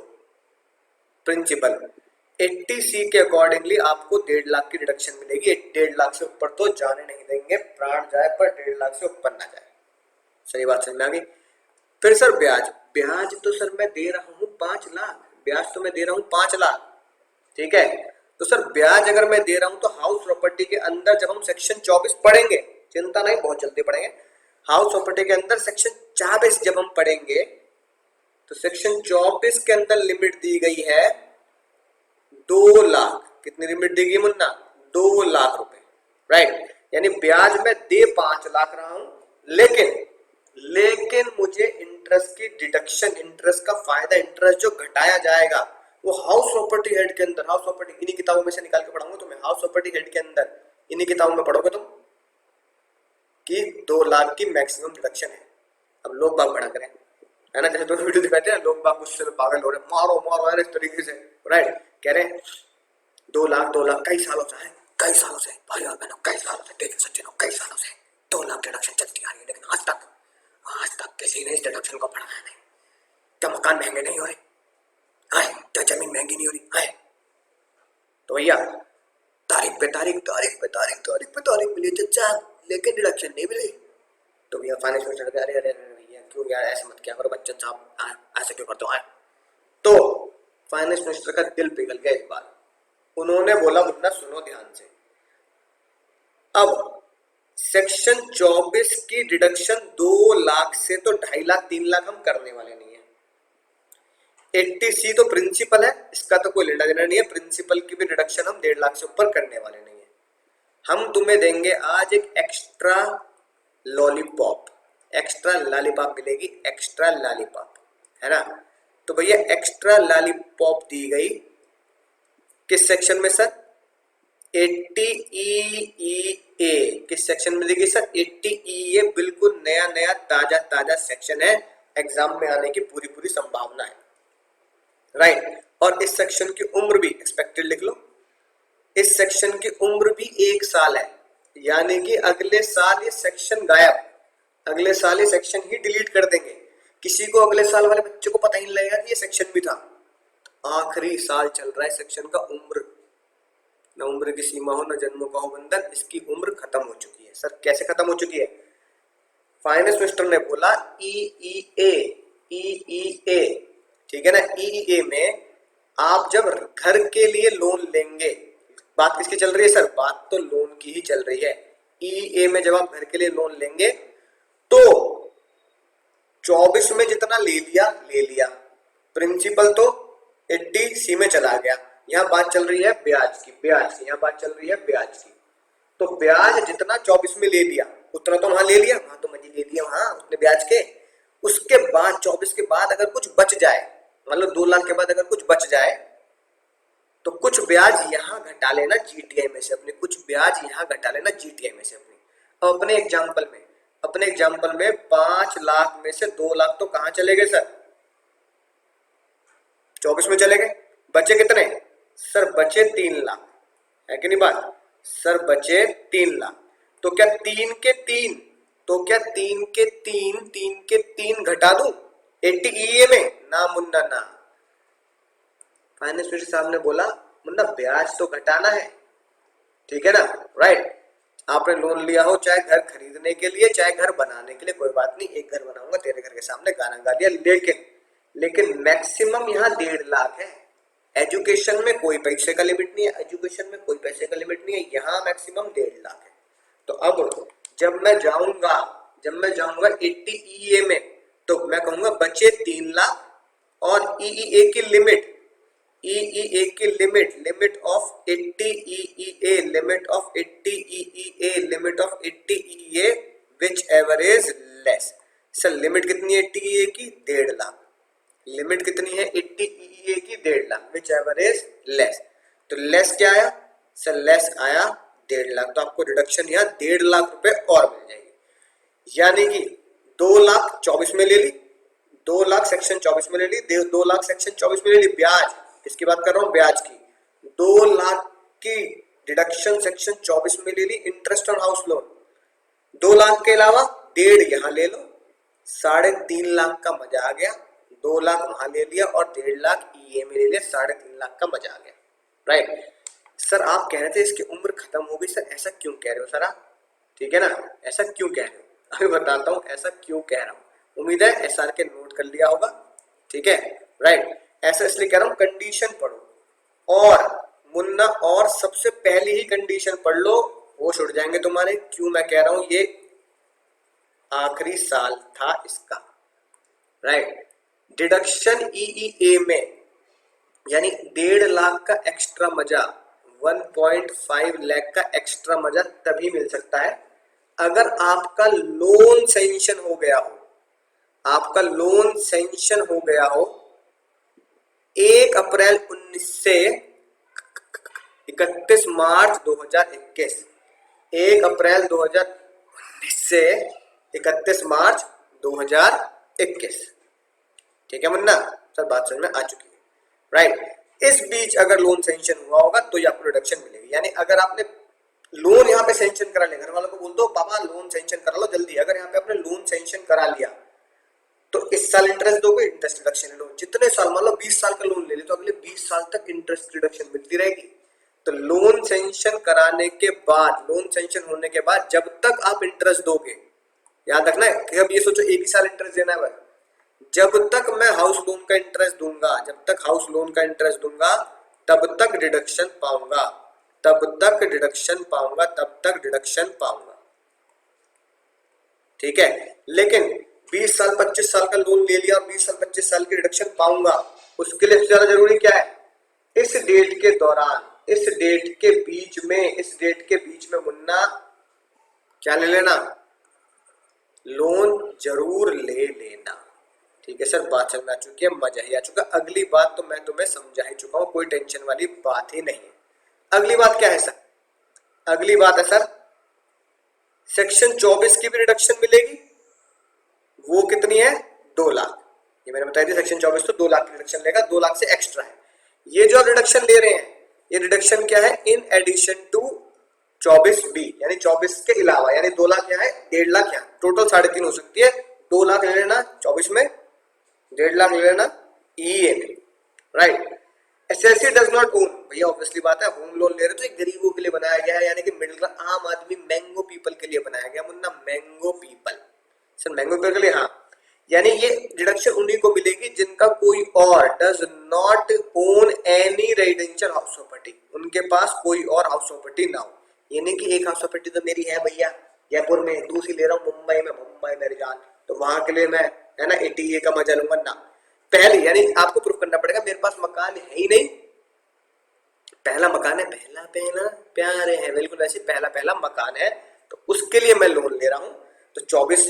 प्रिंसिपल। 80C के अकॉर्डिंगली आपको 1.5 लाख की डिडक्शन मिलेगी। 1.5 लाख से ऊपर तो जाने नहीं देंगे, प्राण जाए पर 1.5 लाख से ऊपर ना जाए। सही बात समझ में आ गई। फिर सर ब्याज, ब्याज तो सर मैं दे रहा हूँ 5 लाख, ब्याज तो मैं दे रहा हूँ 5 लाख, ठीक है, तो सर ब्याज अगर मैं दे रहा हूँ तो हाउस प्रॉपर्टी के अंदर जब हम सेक्शन 24 पढ़ेंगे, चिंता नहीं बहुत जल्दी पढ़ेंगे, हाउस प्रॉपर्टी के अंदर सेक्शन 24 जब हम पढ़ेंगे तो सेक्शन 24 के अंदर लिमिट दी गई है 2 लाख। कितनी लिमिट दी गई मुन्ना? 2 लाख रुपए, राइट। यानी ब्याज में दे 5 लाख रहा हूं, लेकिन मुझे इंटरेस्ट की डिडक्शन, इंटरेस्ट का फायदा, इंटरेस्ट जो घटाया जाएगा वो हाउस प्रॉपर्टी हेड के अंदर, हाउस प्रॉपर्टी इन्हीं किताबों में से निकाल के पढ़ाऊंगा तुम्हें। हाउस प्रॉपर्टी हेड के अंदर इन्हीं किताबों में पढ़ोगे तुम कि 2 लाख की मैक्सिमम डिडक्शन है। अब लोग बाग बड़ा करें, है ना, जैसे तुम वीडियो दिखाते हैं, लोग बाग गुस्से में पागल हो रहे, मारो मारो यार इस तरीके से, राइट। कह रहे हैं 2 लाख कई सालों से है, कई सालों से भाई और बहनों, कई सालों से, देखिए सच्चिनों, कई सालों से 2 लाख डिडक्शन चलती आ रही है, लेकिन आज तक किसी ने इस डिडक्शन को पढ़ाया नहीं। क्या मकान महंगे नहीं हो रहे? हाय, क्या जमीन महंगी नहीं हो रही? हाय, तो भैया तारीख पे तारीख मिली चचा, लेकिन डिडक्शन नहीं मिली। तो भैया फाइनेंस मिनिस्टर कहते अरे भैया क्यों यार ऐसे मत क्या करो बच्चन साहब, ऐसे क्यों करते हो? तो फाइनेंस मिनिस्टर का दिल पिघल गया इस बार। उन्होंने बोला मुन्ना सुनो ध्यान से, अब सेक्शन 24 की डिडक्शन 2 लाख से तो 2.5 लाख 3 लाख हम करने वाले नहीं है। 80C तो प्रिंसिपल है, इसका तो कोई लेना देना नहीं है, प्रिंसिपल की भी डिडक्शन हम 1.5 लाख से ऊपर करने वाले नहीं है। हम तुम्हें देंगे आज एक एक्स्ट्रा लॉलीपॉप, एक्स्ट्रा लॉलीपॉप मिलेगी, एक्स्ट्रा लॉलीपॉप, है ना। तो भैया एक्स्ट्रा लॉलीपॉप दी गई किस सेक्शन में सर? 80EEA किस सेक्शन में दी गई सर? 80EEA बिल्कुल नया ताजा सेक्शन है, एग्जाम में आने की पूरी संभावना है, राइट। और इस सेक्शन की उम्र भी एक्सपेक्टेड लिख लो, इस सेक्शन की उम्र भी 1 साल है, यानी कि अगले साल ये सेक्शन गायब, अगले साल ये सेक्शन ही डिलीट कर देंगे। किसी को अगले साल वाले बच्चे को पता ही नहीं लगेगा कि ये सेक्शन भी था। आखिरी साल चल रहा है सेक्शन का, उम्र न उम्र की सीमा हो न जन्मों का हो बंधन, इसकी उम्र खत्म हो चुकी है। सर कैसे खत्म हो चुकी है? फाइनेंस मिनिस्टर ने बोला ईईए, ठीक है ना, ईईए में आप जब घर के लिए लोन लेंगे, बात किसकी चल रही है सर? बात तो लोन की ही चल रही है। ईईए में जब आप घर के लिए लोन लेंगे तो 24 में जितना ले लिया, प्रिंसिपल तो 80C में चला गया। यहाँ बात चल रही है ब्याज की, यहाँ बात चल रही है ब्याज की। तो ब्याज जितना 24 में ले लिया उतना तो वहां ले लिया, वहां तो मजे ले लिया वहां उसने ब्याज के। उसके बाद 24 के बाद अगर कुछ बच जाए, मतलब 2 लाख के बाद अगर कुछ बच जाए तो कुछ ब्याज यहाँ घटा लेना जीटीआई में से अपने, कुछ ब्याज यहाँ घटा लेना जीटीआई में से अपने। अब अपने एग्जाम्पल में 5 लाख में से 2 लाख तो कहां चले गए सर? 24 में चले गए। बचे कितने सर? बचे 3 लाख, है कि नहीं बात? सर बचे 3 लाख। तो क्या 3 के 3 घटा दूं 80EA में? ना मुन्ना ना। फाइनेंस मिनिस्टर साहब ने बोला मुन्ना ब्याज तो घटाना है, ठीक है ना, राइट। आपने लोन लिया हो चाहे घर खरीदने के लिए चाहे घर बनाने के लिए, कोई बात नहीं, एक घर बनाऊंगा तेरे घर के सामने, गाना गा दिया, लेकिन मैक्सिमम यहाँ 1.5 लाख है। एजुकेशन में कोई पैसे का लिमिट नहीं है, यहाँ मैक्सिमम 1.5 लाख है। तो अब जब मैं जाऊंगा 80EA में तो मैं कहूंगा बचे 3 लाख और EEA की limit limit of 80EEA which ever is less. Sir limit कितनी है 80EEA की? 1.5 लाख। लिमिट कितनी है 80EEA की? 1.5 lakh, which ever is less. तो लेस क्या आया सर? लेस आया 1.5 लाख। तो आपको डिडक्शन यहाँ 1.5 लाख रुपए और मिल जाएगी, यानी कि 2 लाख 24 में ले ली, 2 लाख सेक्शन 24 में ले ली, 2 लाख सेक्शन 24 में ले ली। ब्याज किसकी बात कर रहा हूं? ब्याज की। 2 लाख की डिडक्शन सेक्शन 24 में ले ली, interest on house loan. 2 lakh के अलावा 1.5 यहां ले लो, 3.5 लाख का मजा आ गया। 2 लाख वहां ले लिया और 1.5 लाख EA में ले लिया, 3.5 लाख का मजा आ गया, राइट। सर आप कह रहे थे इसकी उम्र खत्म हो गई, सर ऐसा क्यों कह रहे हो सर आप? ठीक है ना, ऐसा क्यों कह रहे हो? अभी बताता हूँ ऐसा क्यों कह रहा हूँ। उम्मीद है SR के नोट कर लिया होगा, ठीक है, राइट। ऐसा इसलिए कह रहा हूं कंडीशन पढ़ो और मुन्ना, और सबसे पहली ही कंडीशन पढ़ लो, होश उड़ जाएंगे तुम्हारे। क्यों मैं कह रहा हूं ये आखिरी साल था इसका, राइट। डिडक्शन ईईए में यानी 1.5 लाख का एक्स्ट्रा मजा, 1.5 लाख का एक्स्ट्रा मजा तभी मिल सकता है अगर आपका लोन सैंक्शन हो गया हो। आपका लोन सैंक्शन हो गया हो 1 अप्रैल 19 से 31 मार्च 2021, 1 अप्रैल 2019 से 31 मार्च 2021। ठीक है मुन्ना, सर बात समझ में आ चुकी है, राइट। इस बीच अगर लोन सैंक्शन हुआ होगा तो ये आपको रिडक्शन मिलेगी। यानी अगर आपने लोन यहाँ पे सैंक्शन करा लिया, घर वालों को बोल दो पापा लोन सैंक्शन करा लो जल्दी, अगर यहाँ पे आपने लोन सैंक्शन करा लिया तो इस साल इंटरेस्ट दोगे, इंटरेस्ट रिडक्शन लो। जितने साल, मान लो 20 साल का लोन ले ले तो अगले 20 साल तक इंटरेस्ट रिडक्शन मिलती रहेगी। तो लोन सैंक्शन कराने के बाद, लोन सैंक्शन होने के बाद जब तक आप इंटरेस्ट दोगे, याद रखना है कि अब ये सोचो एक ही साल इंटरेस्ट देना है, जब तक मैं हाउस लोन का इंटरेस्ट दूंगा, जब तक हाउस लोन का इंटरेस्ट दूंगा तब तक डिडक्शन पाऊंगा, तब तक डिडक्शन पाऊंगा, तब तक डिडक्शन पाऊंगा। ठीक है, लेकिन 20 साल 25 साल का लोन ले लिया और 20 साल 25 साल की डिडक्शन पाऊंगा, उसके लिए ज्यादा जरूरी क्या है, इस डेट के दौरान, इस डेट के बीच में, इस डेट के बीच में मुन्ना क्या ले लेना, लोन जरूर ले लेना। ठीक है सर, बात समझ आ चुकी है, मजा ही आ चुका। अगली बात तो मैं तुम्हें समझा ही चुका हूं, कोई टेंशन वाली बात ही नहीं है। अगली बात क्या है सर, अगली बात है सर सेक्शन 24 की भी रिडक्शन मिलेगी। वो कितनी है, 2 लाख। ये मैंने बताया थी सेक्शन 24 तो 2 लाख की रिडक्शन लेगा, 2 लाख से एक्स्ट्रा है। ये जो रिडक्शन ले रहे हैं, ये रिडक्शन क्या है, इन एडिशन टू 24B, यानी 24 के अलावा, यानी 2 लाख यहाँ है, 1.5 लाख यहाँ, टोटल 3.5 हो सकती है। 2 लाख ले लेना 24 में, 1.5 लाख ले लेना ईए में, right. SSC does not own, भैया ऑब्वियसली बात है, होम लोन ले रहे तो एक गरीबों के लिए बनाया गया है, यानी कि मिडिल क्लास आम आदमी मैंगो पीपल के लिए बनाया गया Munna, mango people. Sir mango people के लिए, हाँ, यानी ये डिडक्शन उन्हीं को मिलेगी जिनका कोई और does not own any residential house property, उनके पास कोई और हाउस प्रॉपर्टी ना हो। यानी कि एक हाउस प्रॉपर्टी तो मेरी है भैया जयपुर में, दूसरी ले रहा हूँ मुंबई में, मुंबई मेरी जान, तो वहां के लिए मैं है ना 80A का मजा लूंगा ना। पहले यानी आपको प्रूफ करना पड़ेगा मेरे पास मकान है ही नहीं, पहला मकान है, पहला पहला प्यारे है, बिल्कुल वैसे पहला पहला मकान है, तो उसके लिए मैं लोन ले रहा हूं। तो 24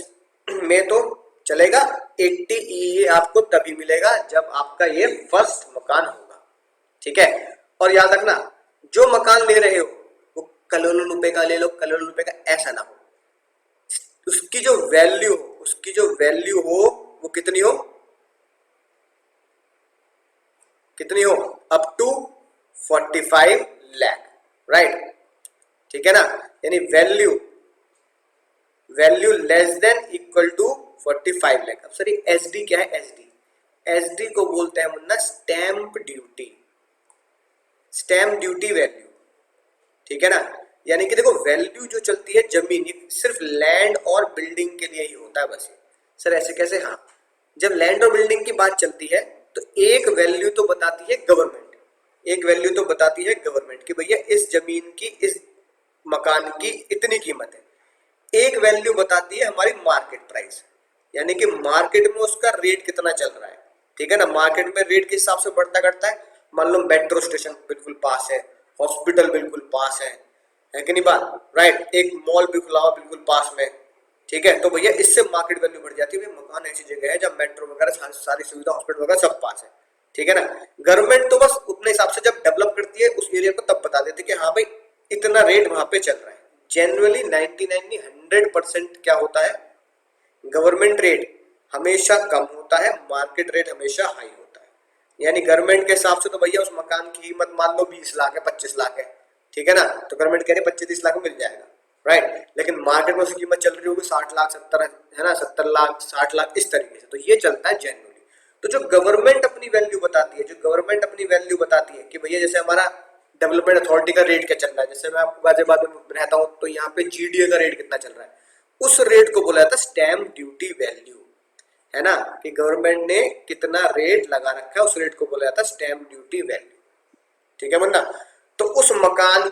में तो चलेगा, 80E आपको तभी मिलेगा जब आपका ये फर्स्ट मकान होगा। ठीक है, और याद रखना जो मकान ले रहे हो वो करोड़ों रुपए का ले लो, करोड़ों रुपए का ऐसा ना हो, उसकी जो वैल्यू हो, उसकी जो वैल्यू हो वो कितनी हो, कितनी हो, अप टू 45 लाख, राइट। ठीक है ना, यानी value, value less than equal to 45 lakh. अब सर एसडी क्या है, एसडी, एसडी को बोलते हैं Munna stamp duty, stamp duty value. ठीक है ना, यानी कि देखो वैल्यू जो चलती है जमीन, ये सिर्फ लैंड और बिल्डिंग के लिए ही होता है बस। सर ऐसे कैसे, हाँ, जब लैंड और बिल्डिंग की बात चलती है तो एक वैल्यू तो बताती है गवर्नमेंट, एक वैल्यू तो बताती है गवर्नमेंट कि भैया इस जमीन की, इस मकान की इतनी कीमत है। एक वैल्यू बताती है हमारी मार्केट प्राइस, यानी कि मार्केट में उसका रेट कितना चल रहा है। ठीक है ना, मार्केट में रेट के हिसाब से बढ़ता घटता है। मान लो मेट्रो स्टेशन बिल्कुल पास है, हॉस्पिटल बिल्कुल पास है कि नहीं बात, राइट, एक मॉल भी खुला हुआ बिल्कुल पास में। ठीक है, तो भैया इससे मार्केट वैल्यू बढ़ जाती है। मकान ऐसी जगह है जब मेट्रो वगैरह सारी सुविधा, हॉस्पिटल वगैरह सब पास है। ठीक है ना, गवर्नमेंट तो बस उतने हिसाब से जब डेवलप करती है उस एरिया को तब बता देती है कि हाँ भाई इतना रेट वहां पे चल रहा है। जनरली 99 100% क्या होता है, गवर्नमेंट रेट हमेशा कम होता है, मार्केट रेट हमेशा हाई होता है। यानी गवर्नमेंट के हिसाब से तो भैया उस मकान की कीमत मान लो 20 लाख है, 25 लाख है, ठीक है ना, तो गवर्नमेंट कह रही है 25-30 लाख में मिल जाएगा, राइट। लेकिन मार्केट में उसकी कीमत चल रही होगी 60 लाख 70 है ना, 70 लाख 60 लाख इस तरीके से। तो ये चलता है जनरली। तो जो गवर्नमेंट अपनी वैल्यू बताती है, जो गवर्नमेंट अपनी वैल्यू बताती है कि भैया जैसे हमारा डेवलपमेंट अथॉरिटी का रेट क्या चल रहा है, जैसे मैं आपको गाजियाबाद में रहता हूँ तो यहाँ पे जीडीए का रेट कितना चल रहा है, उस रेट को बोला जाता है स्टैंप ड्यूटी वैल्यू, है ना, कि गवर्नमेंट ने कितना रेट लगा रखा है उस रेट को बोला जाता है स्टैंप ड्यूटी वैल्यू। ठीक है बंदा, तो उस मकान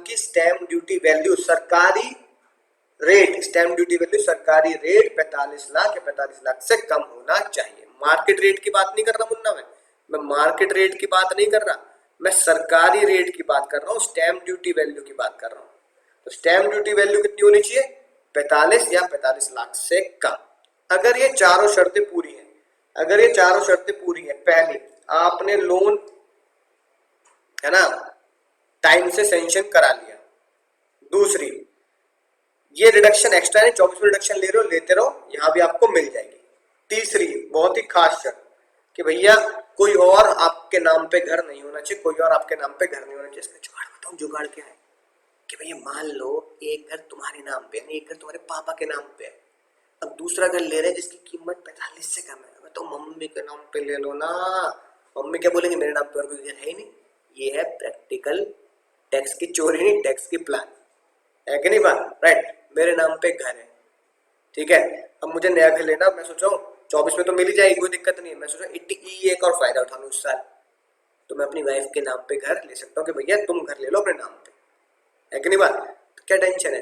की स्टैंप ड्यूटी वैल्यू सरकारी रेट, स्टैम्प ड्यूटी वैल्यू सरकारी रेट 45 लाख या 45 लाख से कम होना चाहिए। मार्केट रेट की बात नहीं कर रहा मुन्ना, मैं मार्केट रेट की बात नहीं कर रहा, मैं सरकारी रेट की बात कर रहा हूँ, स्टैम्प ड्यूटी वैल्यू की बात कर रहा हूँ। तो स्टैम्प ड्यूटी वैल्यू कितनी होनी चाहिए? 45 या 45 लाख से कम। अगर ये चारों शर्तें पूरी हैं, अगर ये चारों शर्तें पूरी हैं, पहली आपने लोन है ना टाइम से सैंक्शन करा लिया, दूसरी ये रिडक्शन एक्स्ट्रा है, 24 में रिडक्शन ले रहे हो, लेते रहो, यहां भी आपको मिल जाएगी, तीसरी बहुत ही खास शर्त कि भैया कोई और आपके नाम पे घर नहीं होना चाहिए, कोई और आपके नाम पे घर नहीं होना चाहिए। इसका जुगाड़ बताऊं, जुगाड़ क्या है कि भैया मान लो एक घर तुम्हारे नाम पे है, एक घर तुम्हारे पापा के नाम पे है, अब दूसरा घर ले रहे हैं जिसकी कीमत 45 से कम है, तो मम्मी के नाम पे ले लो ना। मम्मी क्या बोलेंगे, मेरे नाम पे और कोई घर है ही नहीं। ये है प्रैक्टिकल टैक्स की चोरी नहीं, टैक्स की प्लान है कि नहीं बात, राइट। मेरे नाम पे घर है, ठीक है, अब मुझे नया घर लेना, मैं सोच रहा हूँ 24 में तो मिल ही जाएगी, कोई दिक्कत नहीं है, मैं सोच रहा हूँ एक और फायदा उठा लूँ इस साल, तो मैं अपनी वाइफ के नाम पे घर ले सकता हूँ कि भैया तुम घर ले लो अपने नाम पे, है कि नहीं बात। तो क्या टेंशन है,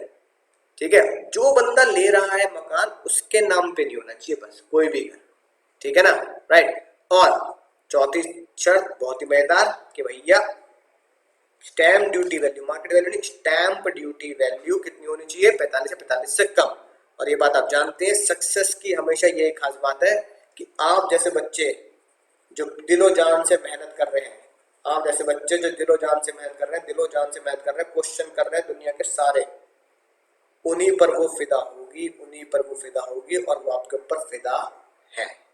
ठीक है। जो बंदा ले रहा है मकान उसके नाम पे नहीं होना चाहिए बस कोई भी घर, ठीक है ना, राइट। और चौथी शर्त बहुत ही मजेदार कि भैया stamp duty value, market value नहीं, स्टैम्प ड्यूटी वैल्यू कितनी होनी चाहिए? 45 या 45 से कम। और ये बात आप जानते हैं, सक्सेस की हमेशा ये खास बात है कि आप जैसे बच्चे जो दिलो जान से मेहनत कर रहे हैं, आप जैसे बच्चे जो दिलो जान से मेहनत कर रहे हैं, दिलो जान से मेहनत कर रहे हैं, क्वेश्चन कर रहे हैं दुनिया के सारे, उन्हीं पर वो फिदा होगी, उन्हीं पर वो फिदा होगी और वो आपके ऊपर फिदा है।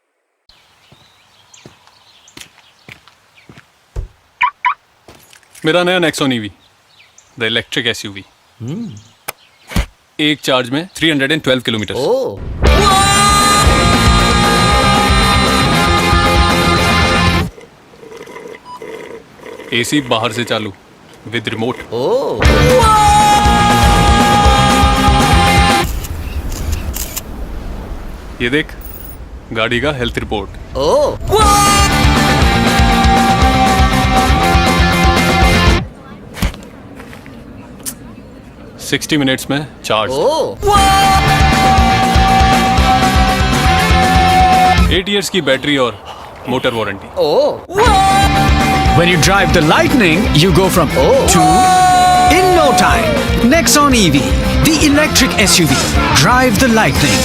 मेरा नया Nexon EV, the electric SUV, एक चार्ज में 312 किलोमीटर। एसी बाहर से चालू विद रिमोट। ये देख गाड़ी का हेल्थ रिपोर्ट। Oh. 60 मिनट्स में चार्ज। 8 इयर्स की बैटरी और motor warranty. When you drive the Lightning, you go from O to in no time. Nexon EV, the electric SUV. Drive the Lightning.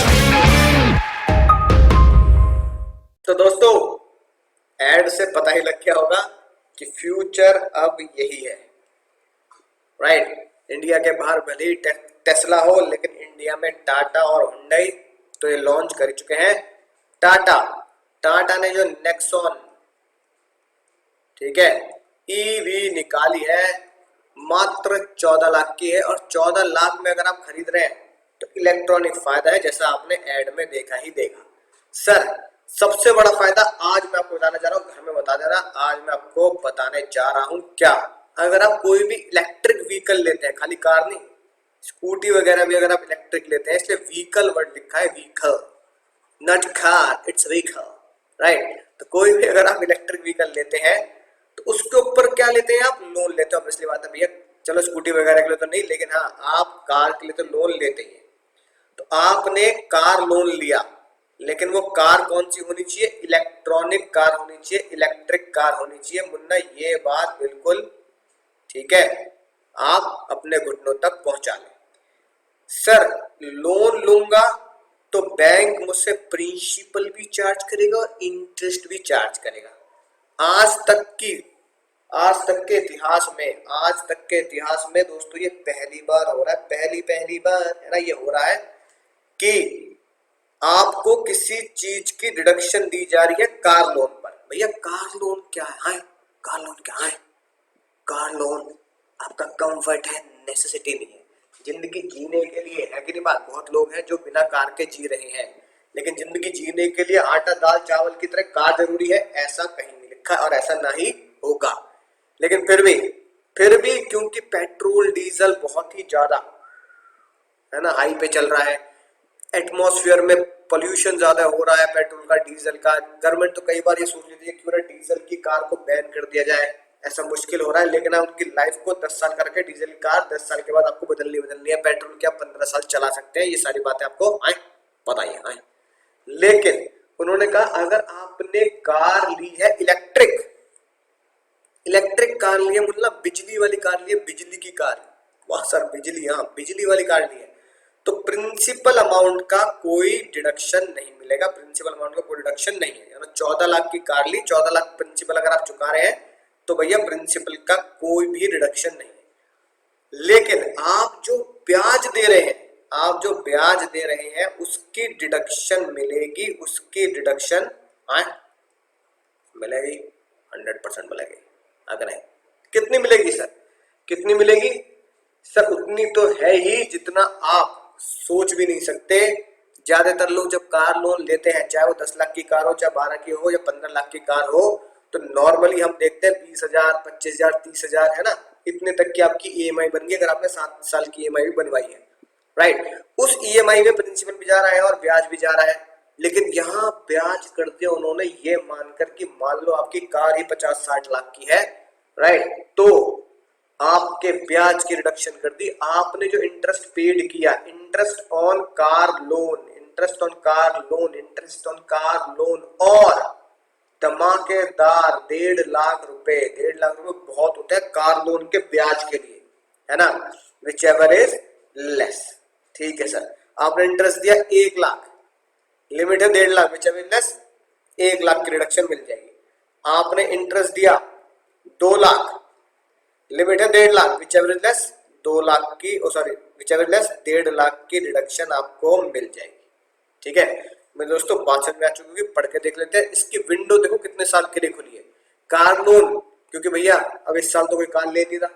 तो दोस्तों add से पता ही लग गया होगा कि फ्यूचर अब यही है, राइट। इंडिया के बाहर भले ही टेस्ला हो, लेकिन इंडिया में टाटा और हुंडई तो ये लॉन्च कर चुके हैं। टाटा ने जो नेक्सॉन, ठीक है, ईवी निकाली है, मात्र 14 लाख की है, और 14 लाख में अगर आप खरीद रहे हैं तो इलेक्ट्रॉनिक फायदा है, जैसा आपने एड में देखा ही देखा। सर सबसे बड़ा फायदा आज मैं आपको बताने जा रहा हूँ, घर में बता देना, आज मैं आपको बताने जा रहा हूँ क्या। अगर आप कोई भी इलेक्ट्रिक व्हीकल लेते हैं, खाली कार नहीं, स्कूटी वगैरह भी अगर आप इलेक्ट्रिक लेते हैं, इसलिए व्हीकल वर्ड लिखा है, vehicle not car, it's vehicle, right. तो कोई भी अगर आप इलेक्ट्रिक व्हीकल लेते हैं तो उसके ऊपर क्या लेते हैं आप? लोन लेते हो। इसलिए बात है भैया, चलो स्कूटी वगैरह के लिए तो नहीं, लेकिन हाँ आप कार के लिए तो लोन लेते ही हैं। तो आपने कार लोन लिया, लेकिन वो कार कौन सी होनी चाहिए? इलेक्ट्रॉनिक कार होनी चाहिए, इलेक्ट्रिक कार होनी चाहिए। मुन्ना ये बात बिल्कुल ठीक है, आप अपने घुटनों तक पहुंचा लें। सर लोन लूंगा तो बैंक मुझसे प्रिंसिपल भी चार्ज करेगा और इंटरेस्ट भी चार्ज करेगा। आज तक के इतिहास में दोस्तों ये पहली बार हो रहा है, पहली बार है ना, ये हो रहा है कि आपको किसी चीज की डिडक्शन दी जा रही है कार लोन पर। भैया कार लोन क्या है? कार लोन क्या है? कार लोन आपका कंफर्ट है, नेसेसिटी नहीं है। जिंदगी जीने के लिए, है कि नहीं बात। बहुत लोग हैं जो बिना कार के जी रहे हैं, लेकिन जिंदगी जीने के लिए आटा दाल चावल की तरह कार जरूरी है, ऐसा कहीं नहीं लिखा और ऐसा ना ही होगा। लेकिन फिर भी क्योंकि पेट्रोल डीजल बहुत ही ज्यादा है ना हाई पे चल रहा है, एटमॉस्फेयर में पोल्यूशन ज्यादा हो रहा है पेट्रोल का, डीजल का, गवर्नमेंट तो कई बार ये सोच लेती है क्यों ना डीजल की कार को बैन कर दिया जाए, ऐसा मुश्किल हो रहा है, लेकिन आप उनकी लाइफ को 10 साल करके डीजल कार 10 साल के बाद आपको बदलनी है, पेट्रोल की आप 15 साल चला सकते हैं। ये सारी बातें आपको बताइए। लेकिन उन्होंने कहा अगर आपने कार ली है इलेक्ट्रिक कार ली है, मतलब बिजली वाली कार ली है, बिजली की कार, वाह सर बिजली, हाँ बिजली वाली कार ली है, तो प्रिंसिपल अमाउंट का कोई डिडक्शन नहीं मिलेगा। प्रिंसिपल अमाउंट का कोई डिडक्शन नहीं है। यानी 14 लाख की कार ली, 14 लाख प्रिंसिपल अगर आप चुका रहे हैं तो भैया प्रिंसिपल का कोई भी डिडक्शन नहीं है। लेकिन आप जो ब्याज दे रहे हैं उसकी डिडक्शन मिलेगी, उसकी डिडक्शन मिलेगी 100% मिलेगी। अगर है कितनी मिलेगी सर? कितनी मिलेगी सर? उतनी तो है ही जितना आप सोच भी नहीं सकते। ज्यादातर लोग जब कार लोन लेते हैं, चाहे वो 10 लाख की कार हो, चाहे 12 की हो या 15 लाख की कार हो, तो नॉर्मली हम देखते हैं 20,000, 25,000, 30,000, है ना, इतने तक की आपकी ईएमआई बन गई अगर आपने 7 साल की ईएमआई भी बनवाई है, राइट। उस ईएमआई में प्रिंसिपल भी जा रहा है और ब्याज भी जा रहा है। लेकिन यहाँ ब्याज करते उन्होंने ये मानकर कि मान लो आपकी कार ही 50-60 लाख की है, राइट, तो आपके ब्याज की रिडक्शन कर दी। आपने जो इंटरेस्ट पेड किया, interest on car loan, interest on car loan, interest on car loan, और धमाकेदार 1.5 लाख रुपए, 1.5 लाख रुपए बहुत होते हैं कार लोन के ब्याज के लिए, है ना, विच एवर इज लेस। ठीक है सर, आपने इंटरेस्ट दिया 1 लाख, लिमिट है 1.5 lakh, which ever less 1 lakh की रिडक्शन मिल जाएगी। आपने इंटरेस्ट दिया 2 लाख, लिमिट है 1.5 lakh, which ever less 2 lakh की, विच एवर लेस 1.5 लाख की रिडक्शन आपको मिल जाएगी। ठीक है मेरे दोस्तों, बात समझ में आ चुकी होगी, पढ़ के देख लेते हैं। इसकी विंडो देखो कितने साल के लिए खुली है कार लोन, क्योंकि भैया अब इस साल तो कोई कार ले नहीं रहा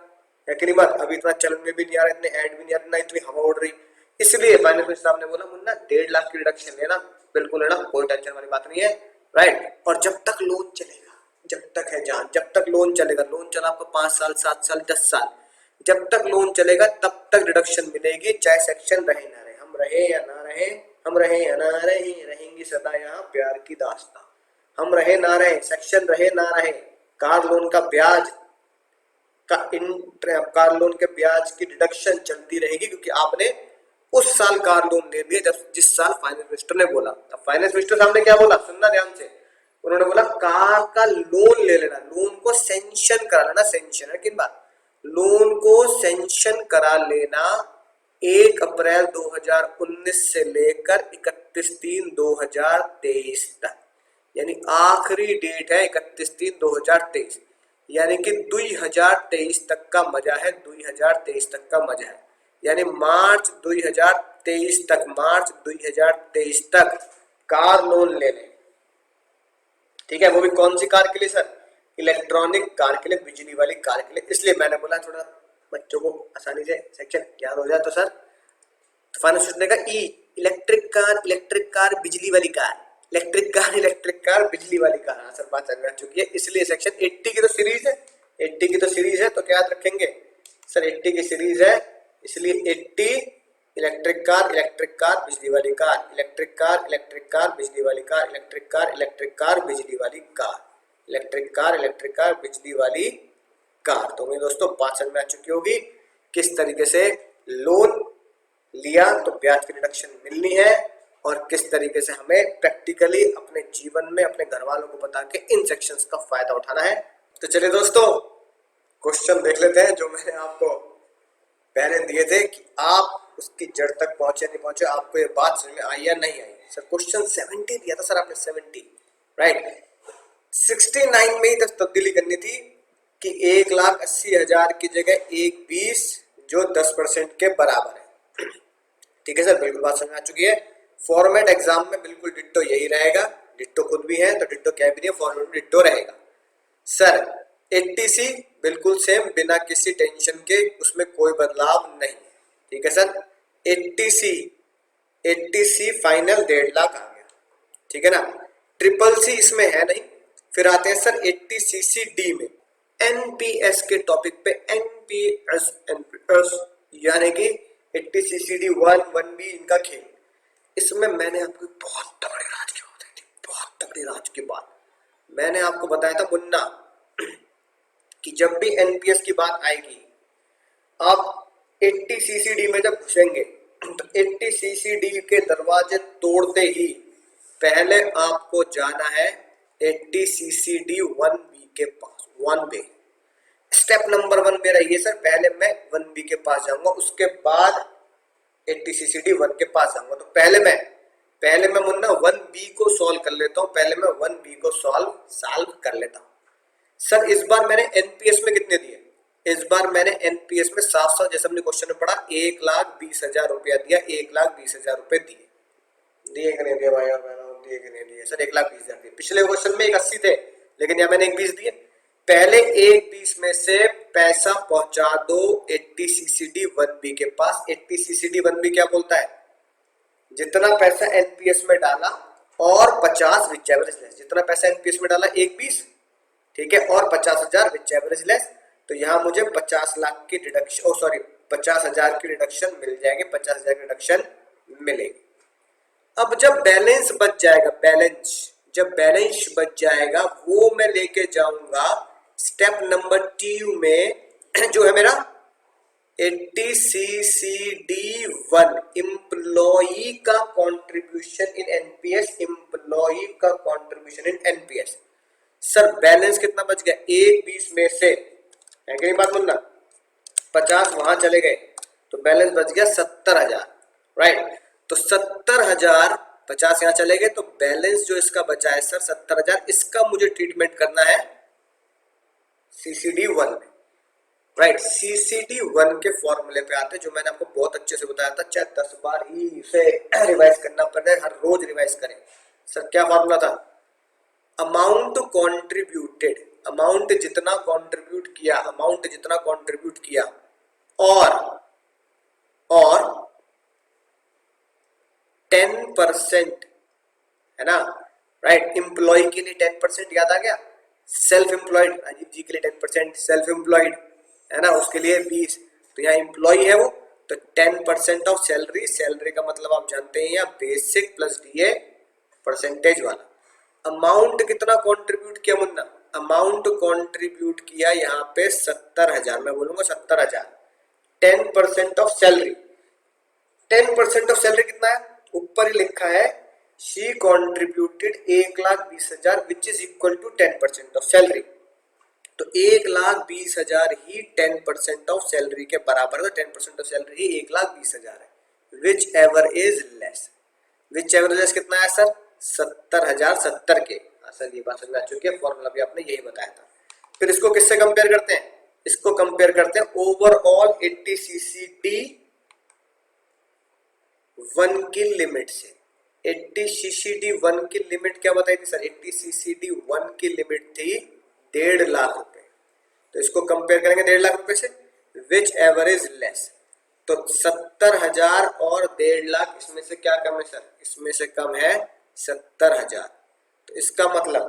है कि नहीं बात, अभी इतना चलन में भी नहीं आ रहा, इतने ऐड भी नहीं आ रहा, ना इतनी हवा उड़ रही, इसलिए फाइनेंस मिनिस्टर साहब ने बोला मुन्ना 1.5 लाख की रिडक्शन लेना, बिल्कुल लेना, कोई टेंशन वाली बात नहीं है, राइट। और जब तक लोन चलेगा, जब तक है जान, जब तक लोन चलेगा, लोन चला आपको 5 साल, 7 साल, 10 साल, जब तक लोन चलेगा तब तक डिडक्शन मिलेगी, चाहे सेक्शन रहे ना रहे, हम रहे या ना रहे, हम रहे या ना रहे, रहेंगी सदा यहाँ प्यार की दास्तां, हम रहे ना रहे, सेक्शन रहे ना रहे, कार लोन का ब्याज कार लोन के ब्याज की डिडक्शन चलती रहेगी, क्योंकि आपने उस साल कार लोन ले लिया जब जिस साल फाइनेंस मिनिस्टर ने बोला। अब फाइनेंस मिनिस्टर साहब ने क्या बोला, सुनना ध्यान से, उन्होंने बोला कार का लोन ले लेना, लोन को सेंक्शन करा लेना, सेंक्शन है किन बात, लोन को सेंक्शन करा लेना 1 अप्रैल 2019 से लेकर 31/3/2023 तक, यानी आखिरी डेट है 31/3/2023, यानी कि 2023 तक का मजा है, 2023 तक का मजा है, यानी मार्च 2023 तक, मार्च 2023 तक कार लोन ले लें। ठीक है, वो भी कौन सी कार के लिए सर, इलेक्ट्रॉनिक कार के लिए, बिजली वाली कार के लिए। इसलिए मैंने बोला थोड़ा बच्चों को आसानी से सेक्शन याद हो जाए, तो सर फाइनेंस ने कहा इलेक्ट्रिक कार बिजली वाली कार, इलेक्ट्रिक कार बिजली वाली कार। हाँ सर, बात समझ चुकी है। इसलिए सेक्शन 80 की तो सीरीज है, 80 की तो सीरीज है, तो क्या याद रखेंगे सर, 80 की सीरीज है, इसलिए 80 इलेक्ट्रिक कार बिजली वाली कार, इलेक्ट्रिक कार बिजली वाली कार, इलेक्ट्रिक कार बिजली वाली कार, इलेक्ट्रिक कार बिजली वाली कार। तो मेरे दोस्तों बात समझ में आ चुकी होगी किस तरीके से लोन लिया तो ब्याज की रिडक्शन मिलनी है, और किस तरीके से हमें प्रैक्टिकली अपने जीवन में अपने घर वालों को बता के इन सेक्शंस का फायदा उठाना है। तो चलिए दोस्तों क्वेश्चन देख लेते हैं जो मैंने आपको पहले दिए थे कि आप उसकी जड़ तक पहुंचे नहीं पहुंचे, आपको ये बात समझ में आई या नहीं आई। सर क्वेश्चन 70 दिया था सर आपने, 70 राइट, 69 में ही तब्दीली करनी थी कि 1,80,000 की जगह 1,20 जो 10% के बराबर है। ठीक है सर, बिल्कुल बात समझ में आ चुकी है। फॉर्मेट एग्जाम में बिल्कुल डिट्टो यही रहेगा, डिट्टो खुद भी है तो डिट्टो क्या भी नहीं है, फॉर्मेट में डिट्टो रहेगा। सर 80C बिल्कुल सेम, बिना किसी टेंशन के, उसमें कोई बदलाव नहीं। ठीक है सर, 80C फाइनल 1.5 लाख आ गया। ठीक है ना, CCC इसमें है नहीं। फिर आते हैं सर 80CCD में, NPS के टॉपिक पे, NPS यानी कि 80CCD 1, 1B इनका खेल। इसमें मैंने आपको बहुत तगड़ी राज की बात थी, बहुत तगड़ी राज की बात मैंने आपको बताया था मुन्ना कि जब भी एनपीएस की बात आएगी, आप 80 सीसीडी में जब घुसेंगे तो 80 सीसीडी के दरवाजे तोड़ते ही पहले आपको जाना है 80 सीसीडी 1B के पास, 1B। स्टेप नंबर 1 मेरा ये सर, पहले मैं 1B के पास जाऊंगा, उसके बाद 80 सीसीडी 1 के पास जाऊंगा। तो पहले मैं मुन्ना 1B को सॉल्व कर लेता हूं, पहले मैं 1B को सॉल्व कर लेता हूं। सर इस बार मैंने एनपीएस में कितने दिए? इस बार मैंने एनपीएस में साफ जैसे हमने क्वेश्चन में पढ़ा 1,20,000 रुपया दिया, 1,20,000 रुपए दिए कि नहीं दिए भाई और बहनों, दिए कि नहीं दिए? सर 1,20,000 दिए। पिछले क्वेश्चन में 1,80 थे, लेकिन यहाँ मैंने 1,20 दिए। पहले 1,20 में से पैसा पहुंचा दो 80 सीसीडी 1B के पास। 80 सीसीडी 1B क्या बोलता है? जितना पैसा एनपीएस में डाला और 50 विच एवरेज लेस। जितना पैसा एनपीएस में डाला 1,20, ठीक है, और 50,000 विच एवरेज लेस। तो यहाँ मुझे 50 लाख की डिडक्शन, 50,000 की डिडक्शन मिल जाएगी, 50,000 की डिडक्शन मिलेगी। अब जब बैलेंस बच जाएगा, जब बैलेंस बच जाएगा वो मैं लेके जाऊंगा स्टेप नंबर 2 में, जो है मेरा 80 सीसीडी 1 एम्प्लॉई का कंट्रीब्यूशन इन एनपीएस, एम्प्लॉई का कंट्रीब्यूशन इन एनपीएस। सर बैलेंस कितना बच गया? 1,20 में से, है कि नहीं बात मुन्ना, 50 वहां चले गए तो बैलेंस बच गया 70,000, राइट। तो 70,000, 50 यहां चले गए तो बैलेंस जो इसका बचा है सर 70,000, इसका मुझे ट्रीटमेंट करना है सीसीडी 1 में, राइट। सीसीडी 1 के फॉर्मूले पे आते हैं, जो मैंने आपको बहुत अच्छे से बताया था, चाहे 10 बार ही इसे रिवाइज करना पड़े, हर रोज रिवाइज करें। सर क्या फॉर्मूला था? अमाउंट कॉन्ट्रीब्यूटेड, अमाउंट जितना कंट्रीब्यूट किया और 10%, है ना, राइट। एम्प्लॉय के लिए 10% याद आ गया, सेल्फ एम्प्लॉयड अजीब जी के लिए 10%, सेल्फ एम्प्लॉयड है ना, उसके लिए 20। तो यहाँ एम्प्लॉय है वो, तो 10% ऑफ सैलरी, सैलरी का मतलब आप जानते हैं यहाँ बेसिक प्लस डीए परसेंटेज वाला। अमाउंट कितना कंट्रीब्यूट किया मुन्ना? अमाउंट कंट्रीब्यूट किया यहाँ पे 70,000, मैं बोलूंगा 70,000। 10% ऑफ सैलरी, 10% ऑफ सैलरी कितना है? ऊपर ही लिखा है she contributed 1,20,000 which is equal to 10% of salary. तो 1,20,000 ही 10% ऑफ सैलरी के बराबर है, 10% ऑफ सैलरी ही 1,20,000 है। Whichever is less, which ever less कितना है सर? 70,000, 70 के। सर ये बात समझ आ चुकी है, फॉर्मूला भी आपने यही बताया था। फिर इसको किससे कंपेयर करते हैं? इसको कंपेयर करते हैं ओवरऑल 80 सीसीडी 1 की लिमिट से। 80 सीसीडी 1 की लिमिट क्या बताई थी सर? 80 सीसीडी 1 की लिमिट थी 1.5 लाख रुपए। तो इसको कंपेयर करेंगे 1.5 लाख रुपए से, विच एवर इज लेस। तो 70,000 और 1.5 लाख, इसमें से क्या कम है सर? इसमें से कम है 70,000। तो इसका मतलब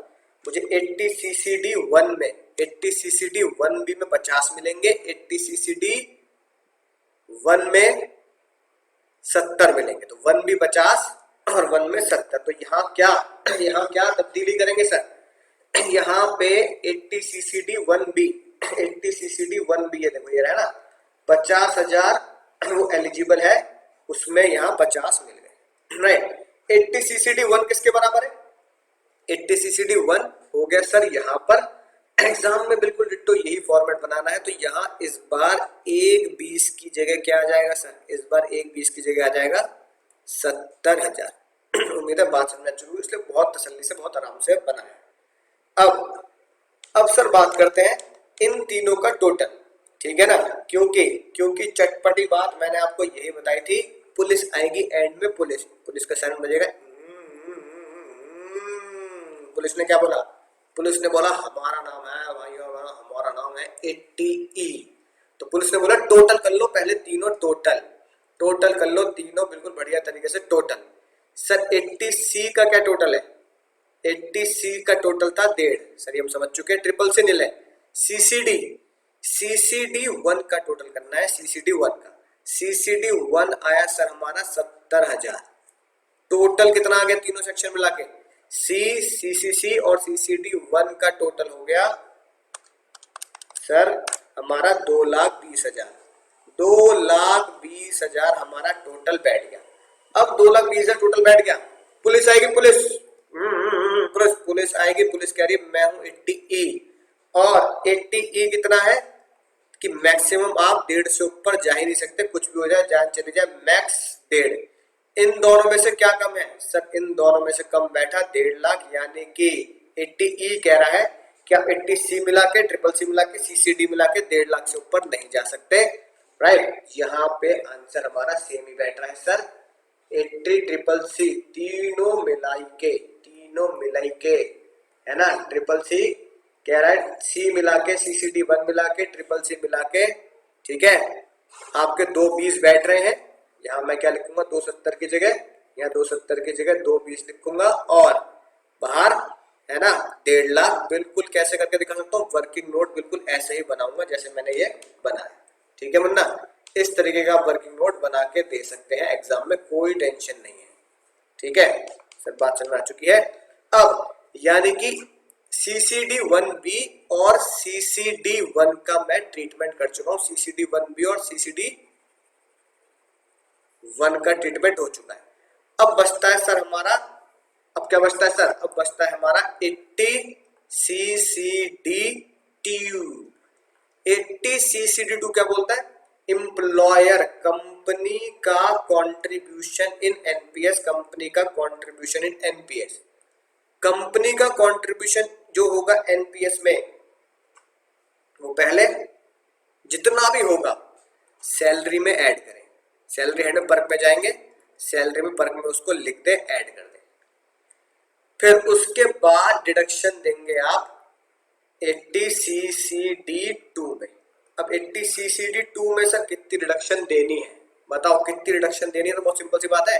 मुझे 80 सीसीडी 1 में, 80 सीसीडी 1B में 50 मिलेंगे, 80 सीसीडी 1 में 70 मिलेंगे। तो 1B 50 और 1 में 70। तो यहाँ क्या तब्दीली करेंगे सर? यहाँ पे 80 सीसीडी 1B, 80 सीसीडी 1B ये देखो, ये रहा ना, 50,000 वो एलिजिबल है, उसमें यहाँ 50 मिल गए, राइट। 80 सीसीडी 1 किसके बराबर है? 80 सीसीडी 1 हो गया सर। यहाँ पर एग्जाम में बिल्कुल डिट्टो यही फॉर्मेट बनाना है। तो यहाँ इस बार 1,20 की जगह क्या आ जाएगा सर? इस बार 1,20 की जगह आ जाएगा 70,000। उम्मीद है बात समझना चाहिए, इसलिए बहुत तसल्ली से, बहुत आराम से बनाया। अब सर बात करते हैं इन तीनों का टोटल, ठीक है ना। क्योंकि चटपटी बात मैंने आपको यही बताई थी, पुलिस आएगी एंड में, पुलिस का साउंड बजेगा। पुलिस ने क्या बोला? पुलिस ने बोला हमारा नाम है भाइयों, हमारा नाम है 80E। तो पुलिस ने बोला टोटल कर लो पहले तीनों, टोटल कर लो तीनों बिल्कुल बढ़िया तरीके से टोटल। सर 80C का क्या टोटल है? 80C का टोटल था 1.5। सर ये हम समझ चुके हैं, ट्रिपल से नील है। CCD 1 का टोटल करना है, CCD 1 का। CCD 1 आया सर हमारा 70,000। टोटल कितना आ गया तीनों सेक्शन मिला के? CCC और CCD 1 का टोटल हो गया सर हमारा 2,20,000, 2,20,000 हमारा टोटल बैठ गया। अब 2,20,000 टोटल बैठ गया, पुलिस आएगी, पुलिस पुलिस आएगी, पुलिस कह रही है मैं हूं 80E, और 80E कितना है कि मैक्सिमम आप 1.5 से ऊपर जा ही नहीं सकते, कुछ भी हो जाए, जान चली जाए, मैक्स 1.5। इन दोनों में से क्या कम है सर? इन दोनों में से कम बैठा 1.5 लाख, यानी कि 80E कह रहा है कि आप 80C मिला के, ट्रिपल सी मिला के, CCD मिला के 1.5 लाख से ऊपर नहीं जा सकते, राइट। यहाँ पे आंसर हमारा सेम ही बैठ रहा है सर, 80 ट्रिपल सी तीनों मिलाई के, है ना, ट्रिपल सी कह रहा है, सी मिला के, CCD 1 मिला के, ट्रिपल सी मिला के, ठीक है। आपके 2,20 बैठ रहे हैं, यहाँ मैं क्या लिखूंगा, 270 की जगह, यहाँ 270 की जगह 2,20 लिखूंगा, और बाहर है ना 1.5 लाख। बिल्कुल कैसे करके दिखा सकता हूँ, वर्किंग नोट बिल्कुल ऐसे ही बनाऊंगा जैसे मैंने ये बनाया, ठीक है मुन्ना। इस तरीके का वर्किंग नोट बना के दे सकते हैं एग्जाम में, कोई टेंशन नहीं है, ठीक है सर, बात समझ आ चुकी है। अब यानी कि CCD 1B और CCD 1 का मैं ट्रीटमेंट कर चुका हूं, CCD 1B और CCD 1 का ट्रीटमेंट हो चुका है। अब बचता है सर हमारा, अब क्या बचता है सर? अब बचता है हमारा 80 CCD2। 80 CCD2 क्या बोलता है? एम्प्लॉयर, कंपनी का कंट्रीब्यूशन इन एनपीएस, कंपनी का कंट्रीब्यूशन इन एनपीएस, कंपनी का कंट्रीब्यूशन जो होगा एनपीएस में, वो पहले जितना भी होगा सैलरी में ऐड करें, सैलरी हेड में पर्क में जाएंगे, सैलरी में पर्क में उसको लिख दे, ऐड कर दे, फिर उसके बाद डिडक्शन देंगे आप 80 CCD2 में। अब 80 CCD2 में सर कितनी रिडक्शन देनी है, बताओ कितनी रिडक्शन देनी है? तो बहुत सिंपल सी बात है,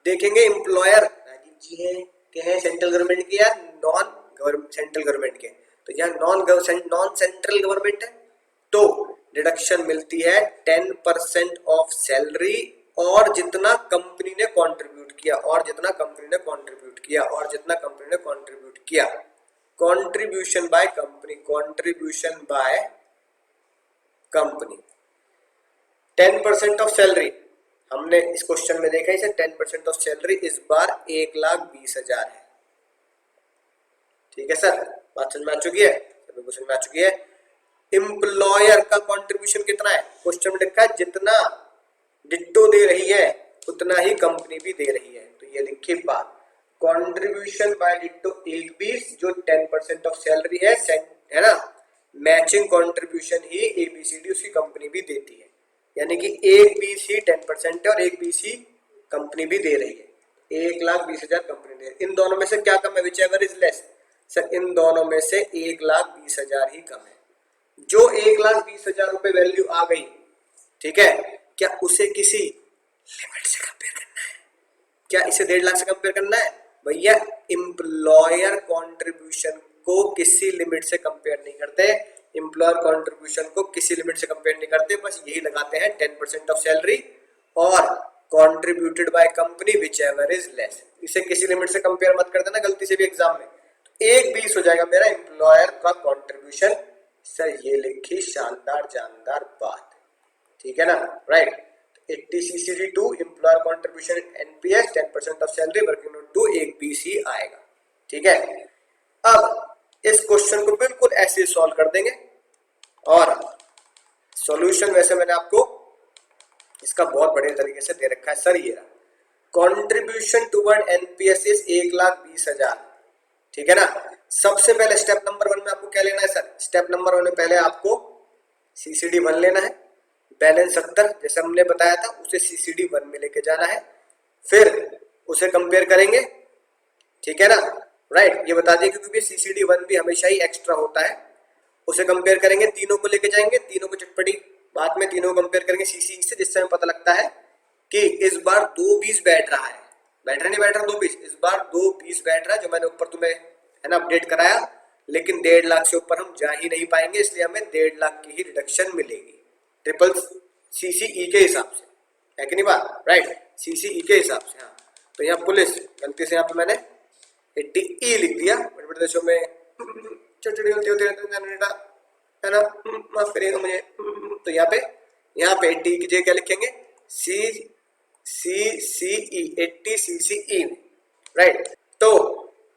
देखेंगे एम्प्लॉयर राजीव जी है के हैं सेंट्रल गवर्नमेंट के या नॉन सेंट्रल गवर्नमेंट के, तो यहाँ नॉन सेंट्रल गवर्नमेंट है, तो डिडक्शन मिलती है 10% ऑफ सैलरी, और जितना कंपनी ने कंट्रीब्यूट किया, और जितना कंपनी ने कंट्रीब्यूट किया, और जितना कंपनी ने कंट्रीब्यूट किया, contribution by company, contribution by company. 10% of salary हमने इस क्वेश्चन में देखा, इसे 10% ऑफ सैलरी इस बार 1,20,000 है, ठीक है सर, बात समझ में आ चुकी है? बिल्कुल समझ में आ चुकी है। एम्प्लॉयर का कंट्रीब्यूशन कितना है? क्वेश्चन में लिखा है जितना डिट्टो दे रही है उतना ही कंपनी भी दे रही है, तो ये लिखी बात, कंट्रीब्यूशन बाय डिट्टो 1,20 जो 10% ऑफ सैलरी है ना, मैचिंग कंट्रीब्यूशन ही ABCD उसकी कंपनी भी देती है, यानी कि 1,20 ही 10% है और 1,20 ही कंपनी भी दे रही है, 1,20,000 कंपनी दे रही है। इन दोनों में से क्या कम है? Whichever is less. Sir इन दोनों में से 1,20,000 ही कम है। जो 1,20,000 रुपए वैल्यू आ गई, ठीक है, क्या उसे किसी लिमिट से कंपेयर करना है? क्या इसे 1.5 लाख से कंपेयर करना है? भैया एम्प्लॉयर कंट्रीब्यूशन को किसी लिमिट से कंपेयर नहीं करते, एम्प्लॉयर कंट्रीब्यूशन को किसी लिमिट से कंपेयर नहीं करते, बस यही लगाते हैं 10% ऑफ सैलरी और contributed by company which ever is less. इसे किसी लिमिट से कंपेयर मत कर देना गलती से भी एग्जाम में, 1,20 हो जाएगा मेरा एम्प्लॉयर का कंट्रीब्यूशन। सर ये लिखी शानदार जानदार बात, ठीक है ना, right. 80 CCD2 employer contribution NPS 10% of salary, working note 2 1,20 ही आएगा, ठीक है। अब इस क्वेश्चन को बिल्कुल ऐसे सॉल्व कर देंगे, और सॉल्यूशन वैसे मैंने आपको इसका बहुत बढ़िया तरीके से दे रखा है सर। ये कंट्रीब्यूशन टुवर्ड एनपीएस इज 1,20,000, ठीक है ना। सबसे पहले स्टेप नंबर 1 में आपको क्या लेना है सर? स्टेप नंबर 1 में पहले आपको CCD 1 लेना है, बैलेंस 70 जैसे हमने बताया था उसे CCD 1 में लेके जाना है, फिर उसे कंपेयर करेंगे, ठीक है ना, राइट। ये बता दें क्योंकि CCD 1 भी हमेशा ही एक्स्ट्रा होता है, उसे कंपेयर करेंगे, तीनों को लेके जाएंगे, तीनों को चटपटी बाद में तीनों को कंपेयर करेंगे CC से, जिससे हमें पता लगता है कि इस बार 2,20 बैठ रहा है, बैठ रहा नहीं बैठ रहा 2,20, इस बार 2,20 बैठ रहा है, जो मैंने ऊपर तुम्हें है ना अपडेट कराया, लेकिन 1.5 लाख से ऊपर हम जा ही नहीं पाएंगे, इसलिए हमें 1.5 लाख की ही रिडक्शन मिलेगी ट्रिपल CCE के हिसाब से, है कि नहीं बात, राइट, CCE के हिसाब से। हाँ तो यहाँ पुलिस गलती से यहाँ पे मैंने 80E लिख दिया, बड़े बड़े देशों में छोटी छोटी गलती होती रहती है, है ना, माफ करिएगा मुझे। तो यहाँ पे 80 की जगह क्या लिखेंगे, सी सी ई, 80 CCE, राइट। तो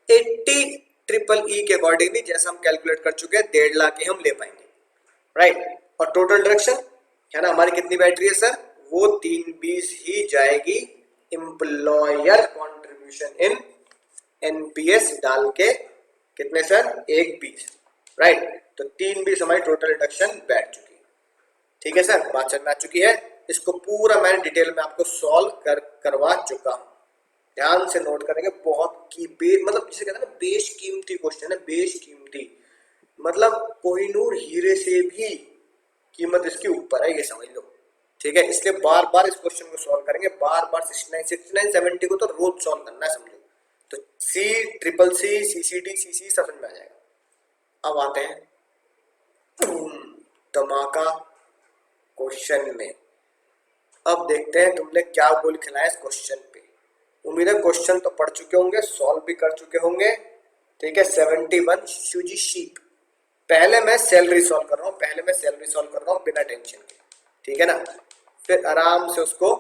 80 ट्रिपल ई के अकॉर्डिंगली जैसा हम कैलकुलेट कर चुके हैं 1.5 लाख ही हम ले पाएंगे, राइट। और टोटल डिडक्शन है ना, हमारी कितनी बैटरी है सर, वो 320 ही जाएगी एम्प्लॉयर कॉन्ट्रीब्यूशन इन एनपीएस डाल के, कितने सर, 120, राइट। तो 320 हमारी टोटल डिडक्शन बैठ चुकी है, ठीक है सर, बात समझ में आ चुकी है। इसको पूरा मैंने डिटेल में आपको सॉल्व करवा चुका हूं, ध्यान से नोट करेंगे। बहुत की मतलब जिसे कहते हैं ना बेशकीमती क्वेश्चन है, बेशकीमती मतलब कोहिनूर हीरे से भी कीमत इसकी ऊपर है, ये समझ लो, ठीक है। इसलिए बार बार इस क्वेश्चन को सॉल्व करेंगे, बार बार 69, 70 को तो रोज सॉल्व करना है, समझो। तो सी, ट्रिपल सी, CCD, CC समझ में आ जाएगा। अब आते हैं धमाका क्वेश्चन में। अब देखते हैं तुमने क्या गोल खिलाया इस क्वेश्चन पे। उम्मीद है क्वेश्चन तो पढ़ चुके होंगे, सॉल्व भी कर चुके होंगे, ठीक है। 71 शूजी शीप। पहले मैं सैलरी सॉल्व कर रहा हूँ, बिना टेंशन के, ठीक है ना। फिर आराम से उसको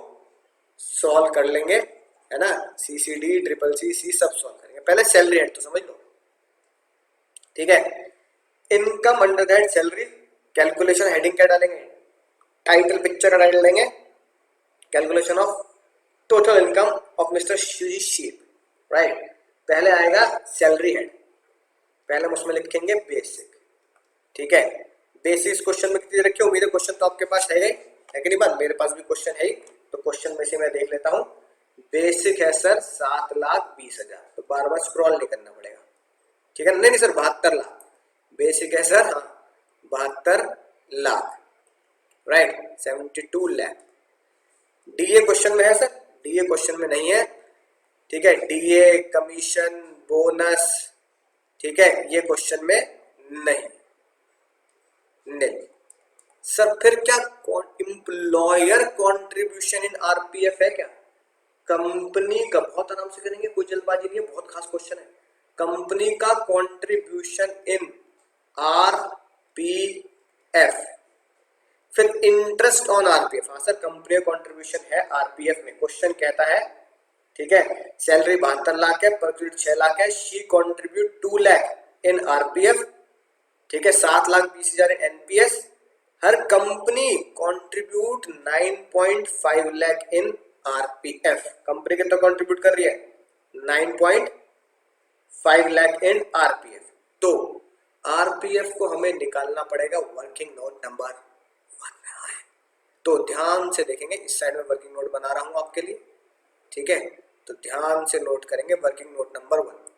सॉल्व कर लेंगे, है ना। CCD, ट्रिपल सी सब सॉल्व करेंगे। पहले सैलरी हेड तो समझ लो, ठीक है। Income under that salary, calculation heading क्या डालेंगे, टाइटल पिक्चर का टाइटल देंगे, calculation of total income of mister शूजी शीप, राइट। पहले आएगा सैलरी हेड, पहले हम उसमें लिखेंगे बेसिक, ठीक है। बेसिक क्वेश्चन में कितनी रखी, उम्मीद है क्वेश्चन तो आपके पास है कि नहीं बात, मेरे पास भी क्वेश्चन है, तो क्वेश्चन में से मैं देख लेता हूँ। बेसिक है सर 7,20,000, तो बार बार स्क्रॉल नहीं करना पड़ेगा, ठीक है। नहीं सर 72 लाख बेसिक है सर, हाँ 72 lakh, right, 72 lakh. DA question में है सर, डीए क्वेश्चन में नहीं है, ठीक है। डीए, कमीशन, बोनस, ठीक है, ये क्वेश्चन में नहीं सर। फिर क्या एम्प्लॉयर कॉन्ट्रीब्यूशन इन आरपीएफ है क्या, कंपनी का, बहुत आराम से करेंगे, कोई जल्दबाजी नहीं है, बहुत खास क्वेश्चन है। कंपनी का कॉन्ट्रीब्यूशन इन आरपीएफ, फिर इंटरेस्ट ऑन आरपीएफ, हाँ सर कंपनी का कॉन्ट्रीब्यूशन है आरपीएफ में। क्वेश्चन कहता है, ठीक है, सैलरी 72 लाख है, पर 6 लाख है, she contribute 2 lakh in RPF, ठीक है, 7,20,000 इन एनपीएस। हर कंपनी कॉन्ट्रीब्यूट 9.5 लाख इन आरपीएफ। कंपनी कितना कॉन्ट्रीब्यूट कर रही है, 9.5 लाख इन आरपीएफ। तो आरपीएफ को हमें निकालना पड़ेगा वर्किंग नोट नंबर 1 में आए, तो ध्यान से देखेंगे। इस साइड में वर्किंग नोट बना रहा हूं आपके लिए, ठीक है। तो ध्यान से नोट करेंगे working note number 1।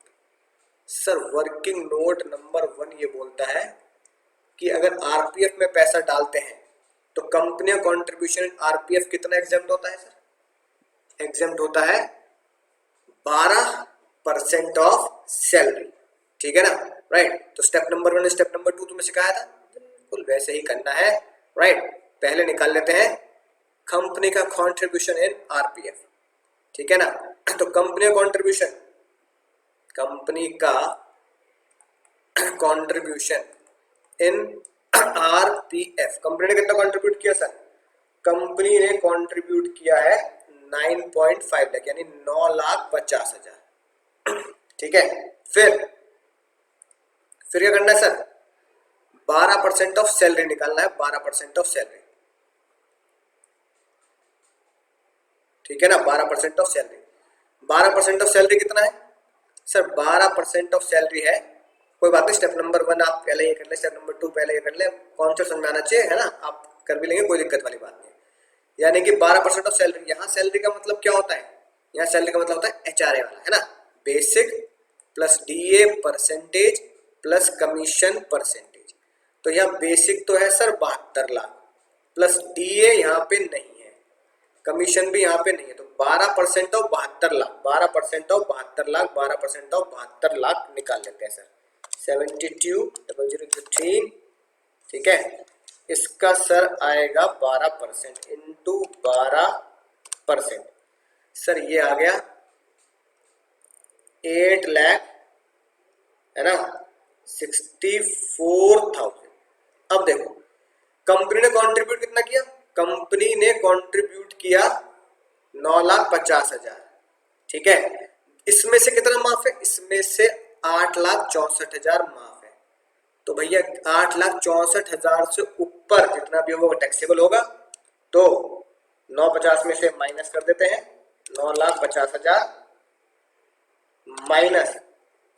Sir working note number 1 ये बोलता है कि अगर आरपीएफ में पैसा डालते हैं तो कंपनी का कॉन्ट्रीब्यूशन आरपीएफ कितना एग्जेम्प्ट होता है सर, एग्जेम्प्ट होता है 12% ऑफ सैलरी, ठीक है ना, राइट। तो स्टेप नंबर 1 स्टेप नंबर 2 तुम्हें सिखाया था, बिल्कुल वैसे ही करना है, राइट। पहले निकाल लेते हैं कंपनी का कॉन्ट्रीब्यूशन इन आरपीएफ, ठीक है ना। तो कंपनी का कॉन्ट्रीब्यूशन, कंपनी का कॉन्ट्रीब्यूशन इन आरपीएफ, कंपनी ने कितना कंट्रीब्यूट किया सर, कंपनी ने कंट्रीब्यूट किया है 9.5 लाख यानी 9,50,000, ठीक है। फिर क्या करना है सर, 12% ऑफ सैलरी निकालना है, 12% ऑफ सैलरी, ठीक है ना, 12% ऑफ सैलरी। 12% ऑफ सैलरी कितना है सर, 12% ऑफ सैलरी है, कोई बात नहीं, स्टेप नंबर 1 आप पहले ये कर ले, स्टेप नंबर 2 पहले ये कर ले, कॉन्सेप्ट समझ में आना चाहिए, है ना, आप कर भी लेंगे, कोई दिक्कत वाली बात नहीं। यानी कि 12% ऑफ सैलरी, यहाँ सैलरी का मतलब क्या होता है, यहाँ सैलरी का मतलब होता है एचआरए वाला, है ना, basic plus DA percentage plus commission percentage. तो यहाँ बेसिक तो है सर 72 लाख, प्लस डीए यहाँ पे नहीं है, कमीशन भी यहाँ पे नहीं है, तो 12% of 72 lakh, 12% of 72 lakh, 12% of 72 lakh निकाल लेते हैं सर, 72,003, ठीक है। इसका सर आएगा 12% इंटू 12%, सर ये आ गया 8 लाख, है ना, 64,000, अब देखो कंपनी ने कंट्रीब्यूट कितना किया, कंपनी ने कंट्रीब्यूट किया 9,50,000, ठीक है। इसमें से कितना माफ है, इसमें से 8,64,000 माफ है। तो भैया 8,64,000 से ऊपर जितना भी होगा वो टैक्सेबल होगा। तो 950 में से माइनस कर देते हैं, 9,50,000 माइनस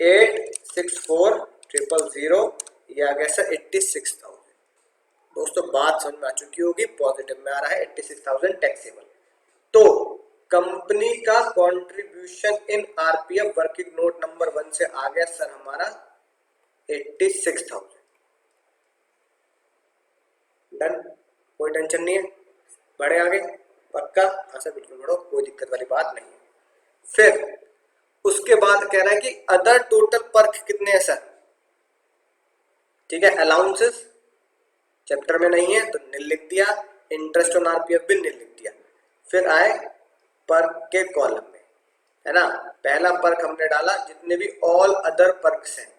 864,000, ये आ गया सर 86,000। दोस्तों बात समझ में आ चुकी होगी, पॉजिटिव में आ रहा है 86,000 टैक्सेबल। तो कंपनी का कंट्रीब्यूशन इन आरपीएफ वर्किंग नोट नंबर 1 से आ गया सर हमारा 86,000। डन, कोई टेंशन नहीं है, बढ़े आगे, पक्का? हाँ सर बिल्कुल बढ़ो, कोई दिक्कत वाली बात नहीं है। फिर उसके बाद कह रहा है कि अदर टोटल पर्क कितने हैं सर, ठीक है। अलाउंसेस चैप्टर में नहीं है तो नील लिख दिया, इंटरेस्ट ऑन आरपीएफ भी नील लिख दिया। फिर आए पर्क के कॉलम में, है ना। पहला पर्क हमने डाला, जितने भी ऑल अदर पर्क्स हैं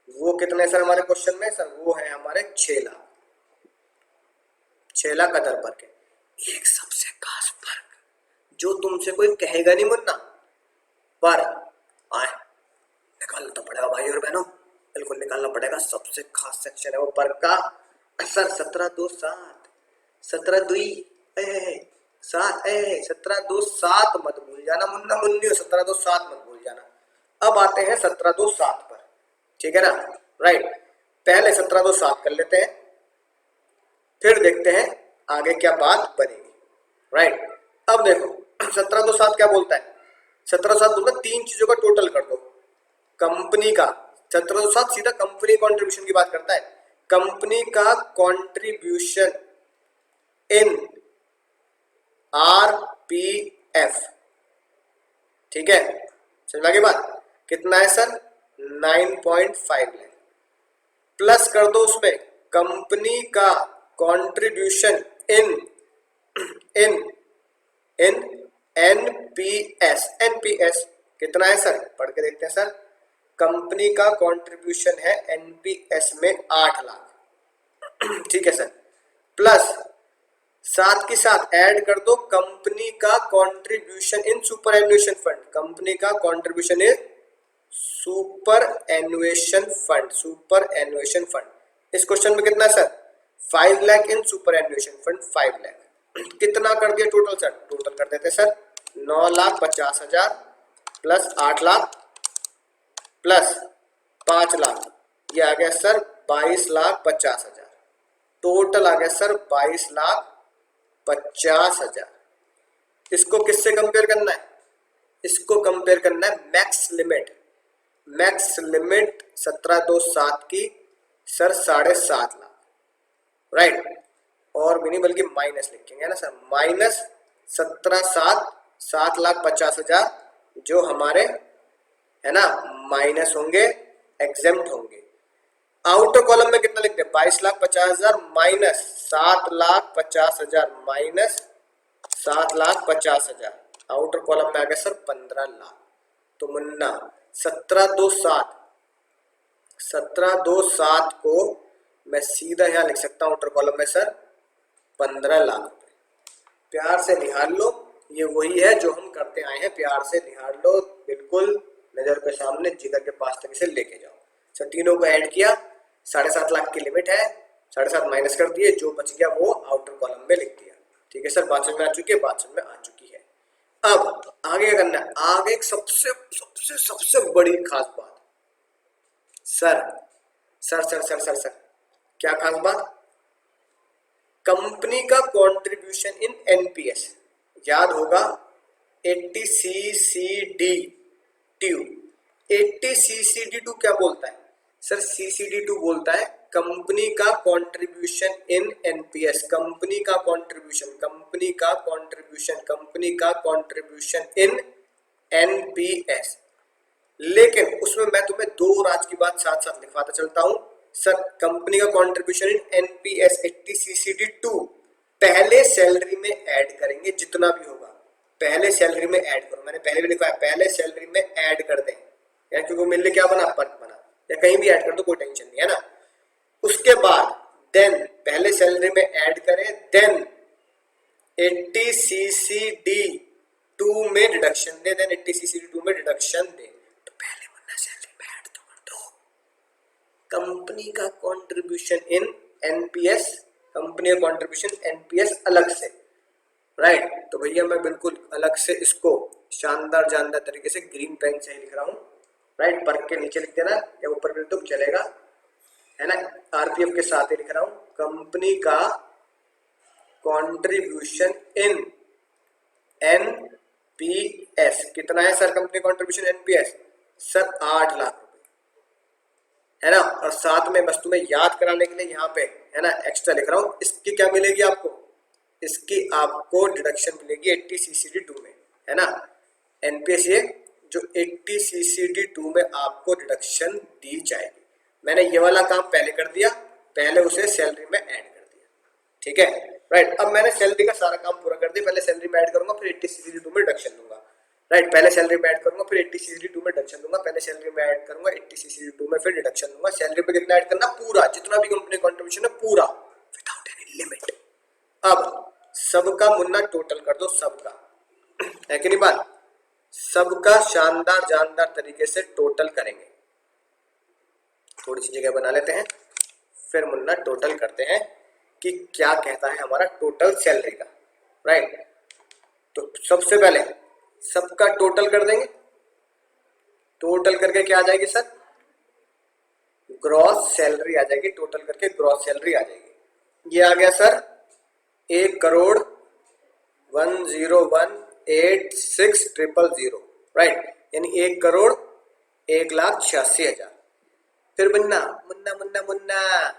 वो कितने सर हमारे क्वेश्चन में, सर वो है हमारे 6 लाख। 6 लाख अदर पर्क है। एक सबसे खास पर्क जो तुमसे कोई कहेगा नहीं मुन्ना, पर आए निकालना तो पड़ेगा भाई और बहनों, बिल्कुल निकालना पड़ेगा। सबसे खास सेक्शन है वो पर्क का सर 1727, 1727 मत भूल जाना मुन्ना मुन्नियों, 1727 मत भूल जाना। अब आते हैं 1727 पर, ठीक है ना, राइट। पहले 1727 कर लेते हैं, फिर देखते हैं आगे क्या बात बनेगी, राइट। अब देखो 1727 क्या बोलता है, 1727 बोलता है 3 चीजों का टोटल कर दो कंपनी का। 1707 सीधा कंपनी कंट्रीब्यूशन की बात करता है, कंपनी का कंट्रीब्यूशन इन आरपीएफ, ठीक है। समझ में आ गई बात, कितना है सर 9.5 लाख, प्लस कर दो उसमें कंपनी का कंट्रीब्यूशन इन एनपीएस। एनपीएस कितना है सर, पढ़ के देखते हैं सर। कंपनी का कंट्रीब्यूशन है एनपीएस में 8 लाख, ठीक है सर। प्लस साथ के साथ ऐड कर दो कंपनी का contribution in superannuation fund. Company का contribution in superannuation fund, superannuation fund. इस क्वेश्चन में कितना sir 5 lakh in superannuation fund, 5 lakh. कितना कर दिया टोटल सर, टोटल कर देते sir 9,50,000 plus 8 lakh plus 5 lakh, ये आ गया सर 22,50,000। टोटल आ गया सर 22,50,000। इसको किससे कंपेयर करना है, इसको कंपेयर करना है मैक्स लिमिट। मैक्स लिमिट 1727 की सर 7.5 लाख, राइट। और भी नहीं बल्कि माइनस लिखेंगे ना सर, माइनस 7,50,000 जो हमारे है ना माइनस होंगे, एग्जेम्प्ट होंगे। आउटर कॉलम में कितना लिखते हैं 22,50,000 माइनस 7,50,000 माइनस 7,50,000। आउटर कॉलम में आ गया सर 15 लाख। तो मुन्ना 1727 को मैं सीधा यहाँ लिख सकता हूँ आउटर कॉलम में सर 15 लाख रुपए। प्यार से निहार लो, ये वही है जो हम करते आए हैं, प्यार से निहार लो, बिल्कुल नजर के सामने जिगर के पास तक इसे लेके जाओ। सर तीनों को ऐड किया, 7.5 लाख की लिमिट है, 7.5 माइनस कर दिए, जो बच गया वो आउटर कॉलम में लिख दिया। ठीक है सर, बात समझ में आ चुकी है, बात समझ में आ चुकी है। अब आगे क्या करना है, आगे एक सबसे सबसे सबसे बड़ी खास बात। Sir sir sir sir sir sir क्या खास बात, कंपनी का कंट्रीब्यूशन इन एनपीएस, याद होगा 80CCD2। 80CCD2 क्या बोलता है सर, CCD2 बोलता है कंपनी का कंट्रीब्यूशन इन एनपीएस, कंपनी का कंट्रीब्यूशन, कंपनी का कंट्रीब्यूशन, कंपनी का कंट्रीब्यूशन इन एनपीएस। लेकिन उसमें मैं तुम्हें दो और आज की बात साथ साथ लिखवाता चलता हूं। सर कंपनी का कंट्रीब्यूशन इन एनपीएस 80CCD2 पहले सैलरी में ऐड करेंगे, जितना भी होगा पहले सैलरी में ऐड करो। मैंने पहले भी लिखा है, पहले सैलरी में ऐड कर दें, या क्योंकि मिलने क्या बना, पर्क बना, या कहीं भी ऐड कर दो, कोई टेंशन नहीं है ना। उसके बाद देन पहले सैलरी में ऐड करें, देन 80 CCD 2 में डिडक्शन दे, देन 80 CCD 2 में डिडक्शन दे। तो पहले मुन्ना सैलरी में ऐड तो कर दो कंपनी का कंट्रीब्यूशन इन एनपीएस, कंपनी का कंट्रीब्यूशन एनपीएस अलग से, राइट। तो भैया मैं बिल्कुल अलग से इसको शानदार जानदार तरीके से ग्रीन पेन से ही लिख रहा हूँ, राइट। पर के नीचे लिख देना या ऊपर भी तो चलेगा, है ना। आरपीएफ के साथ ही लिख रहा हूँ, कंपनी का कंट्रीब्यूशन इन एनपीएस कितना है sir? Company contribution NPS sir 8 lakh रुपए, है ना। और साथ में बस तुम्हें याद कराने के लिए यहाँ पे, है ना, एक्स्ट्रा लिख रहा हूँ। इसकी क्या मिलेगी आपको? इसकी आपको डिडक्शन मिलेगी 80 CCD 2 में, है ना। एनपीएस ये जो 80 CCD 2 में आपको डिडक्शन दी जाएगी। मैंने ये वाला काम पहले कर दिया, पहले उसे सैलरी में ऐड कर दिया, ठीक है, राइट। अब मैंने सैलरी का सारा काम पूरा कर दिया, पहले सैलरी में ऐड करूंगा, फिर 80 CCD 2 में डिडक्शन दूंगा, राइट। पहले सैलरी में ऐड करूंगा, फिर 80 CCD 2 में डिडक्शन दूंगा, पहले सैलरी में ऐड करूंगा, 80 CCD 2 में फिर डिडक्शन दूंगा। सैलरी पे कितना ऐड करना? पूरा, जितना भी कंपनी कंट्रीब्यूशन है पूरा, विदाउट एनी लिमिट। अब सबका मुन्ना टोटल कर दो, सबका, है कि नहीं बात? सबका शानदार जानदार तरीके से टोटल करेंगे। थोड़ी सी जगह बना लेते हैं, फिर मुन्ना टोटल करते हैं कि क्या कहता है हमारा टोटल सैलरी का, राइट। तो सबसे पहले सबका टोटल कर देंगे। टोटल करके क्या आ जाएगी सर? ग्रॉस सैलरी आ जाएगी। टोटल करके ग्रॉस सैलरी आ जाएगी। ये आ गया सर 1,01,86,000, राइट। यानी 1,01,86,000। फिर मुन्ना मुन्ना मुन्ना मुन्ना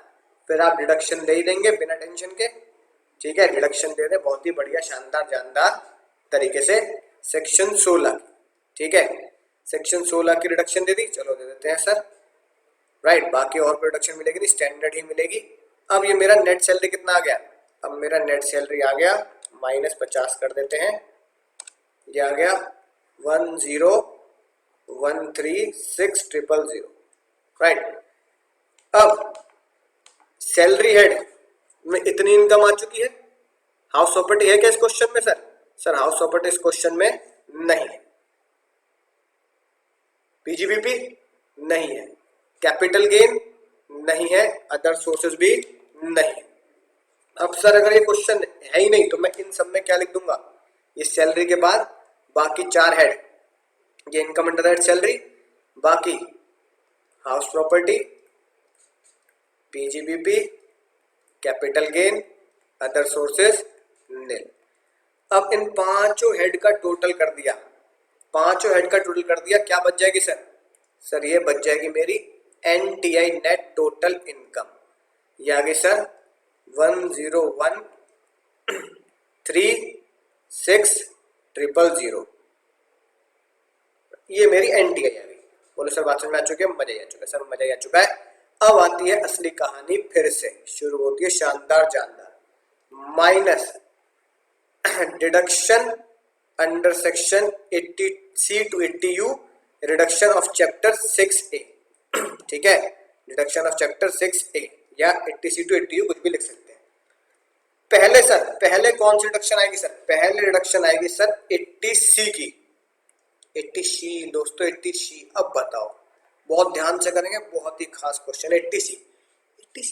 फिर आप डिडक्शन दे ही देंगे बिना टेंशन के, ठीक है। डिडक्शन दे दे बहुत ही बढ़िया शानदार जानदार तरीके से सेक्शन 16, ठीक है। सेक्शन 16 की डिडक्शन दे दी, चलो दे देते हैं सर, राइट। बाकी और कोई डिडक्शन मिलेगी नहीं, स्टैंडर्ड ही मिलेगी। अब ये मेरा नेट सैलरी कितना आ गया? अब मेरा नेट सैलरी आ गया -50 कर देते हैं, ये आ गया 1,01,36,000, राइट। अब सैलरी हेड में इतनी इनकम आ चुकी है। हाउस प्रॉपर्टी है क्या इस क्वेश्चन में सर? सर हाउस प्रॉपर्टी इस क्वेश्चन में नहीं है। पीजीबीपी नहीं है, कैपिटल गेन नहीं है, अदर सोर्सेज भी नहीं है। अब सर अगर ये क्वेश्चन है ही नहीं तो मैं इन सब में क्या लिख दूंगा? ये सैलरी के बाद बाकी 4 हेड, ये इनकम अंडर दैट सैलरी, बाकी house property, PGBP, capital gain, other sources nil. अब इन पांचों हेड का टोटल कर दिया, पांचों हेड का टोटल कर दिया, क्या बच जाएगी सर? सर ये बच जाएगी मेरी एनटीआई नेट टोटल इनकम। ये आ गई सर 1,01,36,000। ये मेरी एनटीआई आ गई। बोलो सर बात समझ में आ चुकी है? मजा ही आ चुका है सर, मजा ही आ चुका है। अब आती है असली कहानी, फिर से शुरू होती है शानदार जानदार। Minus deduction under section 80C to 80U, reduction of chapter 6A, ठीक है। रिडक्शन ऑफ चैप्टर 6A या 80C to 80U कुछ भी लिख सकते हैं। पहले सर, पहले कौन सी रिडक्शन आएगी सर? पहले रिडक्शन आएगी सर 80C की। 80C दोस्तों, 80C। अब बताओ, बहुत ध्यान से करेंगे, बहुत ही खास क्वेश्चन। 80C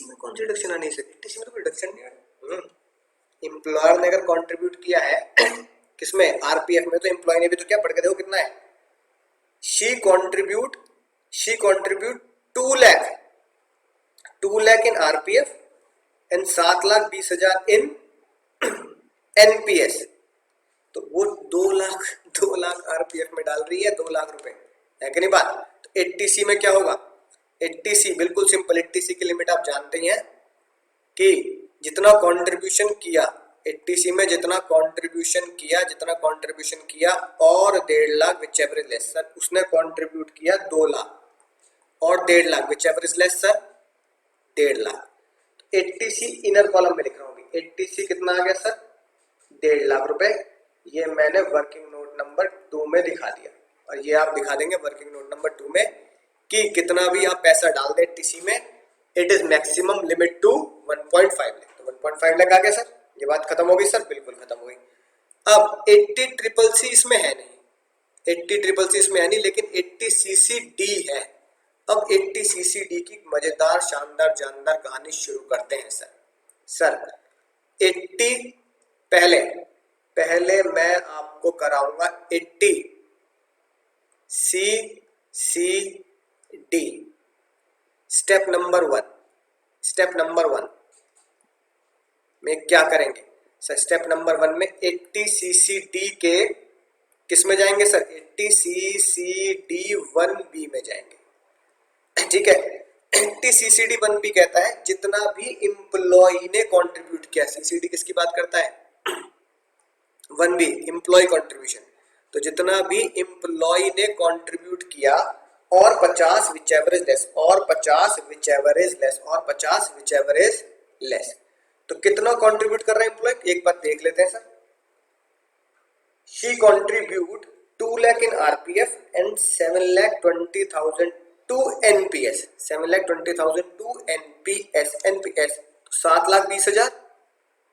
में कौन सी रिडक्शन आनी है सर? 80C में तो रिडक्शन नहीं है। एम्प्लॉयर ने अगर कंट्रीब्यूट किया है किसमें? आरपीएफ में, तो एम्प्लॉय ने भी तो क्या पढ़ के देखो कितना है। She contribute 2 lakh in RPF and 7,20,000 in NPS. तो वो 2 लाख आरपीएफ में डाल रही है, 2 लाख रुपए, है कि नहीं बात? तो 80C में क्या होगा? 80C बिल्कुल सिंपल, 80C की लिमिट आप जानते ही हैं कि जितना कंट्रीब्यूशन किया 80C में, जितना कंट्रीब्यूशन किया और 1.5 lakh which ever is less. Sir उसने कंट्रीब्यूट किया 2 लाख और 1.5 lakh which ever is less sir 1.5 lakh. 80C inner column में लिख रहा हूँ। 80C कितना आ गया सर? 1.5 लाख रुपए। ये मैंने वर्किंग नोट नंबर 2 में दिखा दिया, और ये आप दिखा देंगे वर्किंग नोट नंबर 2 में कि कितना भी आप पैसा डाल दें 80C में, it is maximum limit to 1.5 lakh, तो 1.5 लाख आ गया सर। ये बात खत्म हो गई सर, बिल्कुल खत्म हो गई। अब 80CCC इसमें है नहीं, 80CCC इसमें है नहीं, लेकिन 80CCD है। अब 80CCD की मजेदार शानदार जानदार कहानी शुरू करते हैं सर। सर 80 पहले मैं आपको कराऊंगा 80CCD। स्टेप नंबर वन में क्या करेंगे सर? स्टेप नंबर 1 में 80CCD के किस में जाएंगे सर? 80CCD 1B में जाएंगे, ठीक है। 80CCD 1B कहता है जितना भी इम्प्लॉई ने कंट्रीब्यूट किया। CCD किसकी बात करता है? 1B employee contribution. तो जितना भी इम्प्लॉय ने कंट्रीब्यूट किया और 50 विच एवर इज लेस, और 50 विच एवर इज लेस, और 50 विच एवर इज लेस। तो कितना कंट्रीब्यूट कर रहा है एम्प्लॉय? एक बार देख लेते हैं sir. She contribute 2 lakh in RPF and 7,20,000 to NPS. 7,20,000 to NPS. तो 7,20,000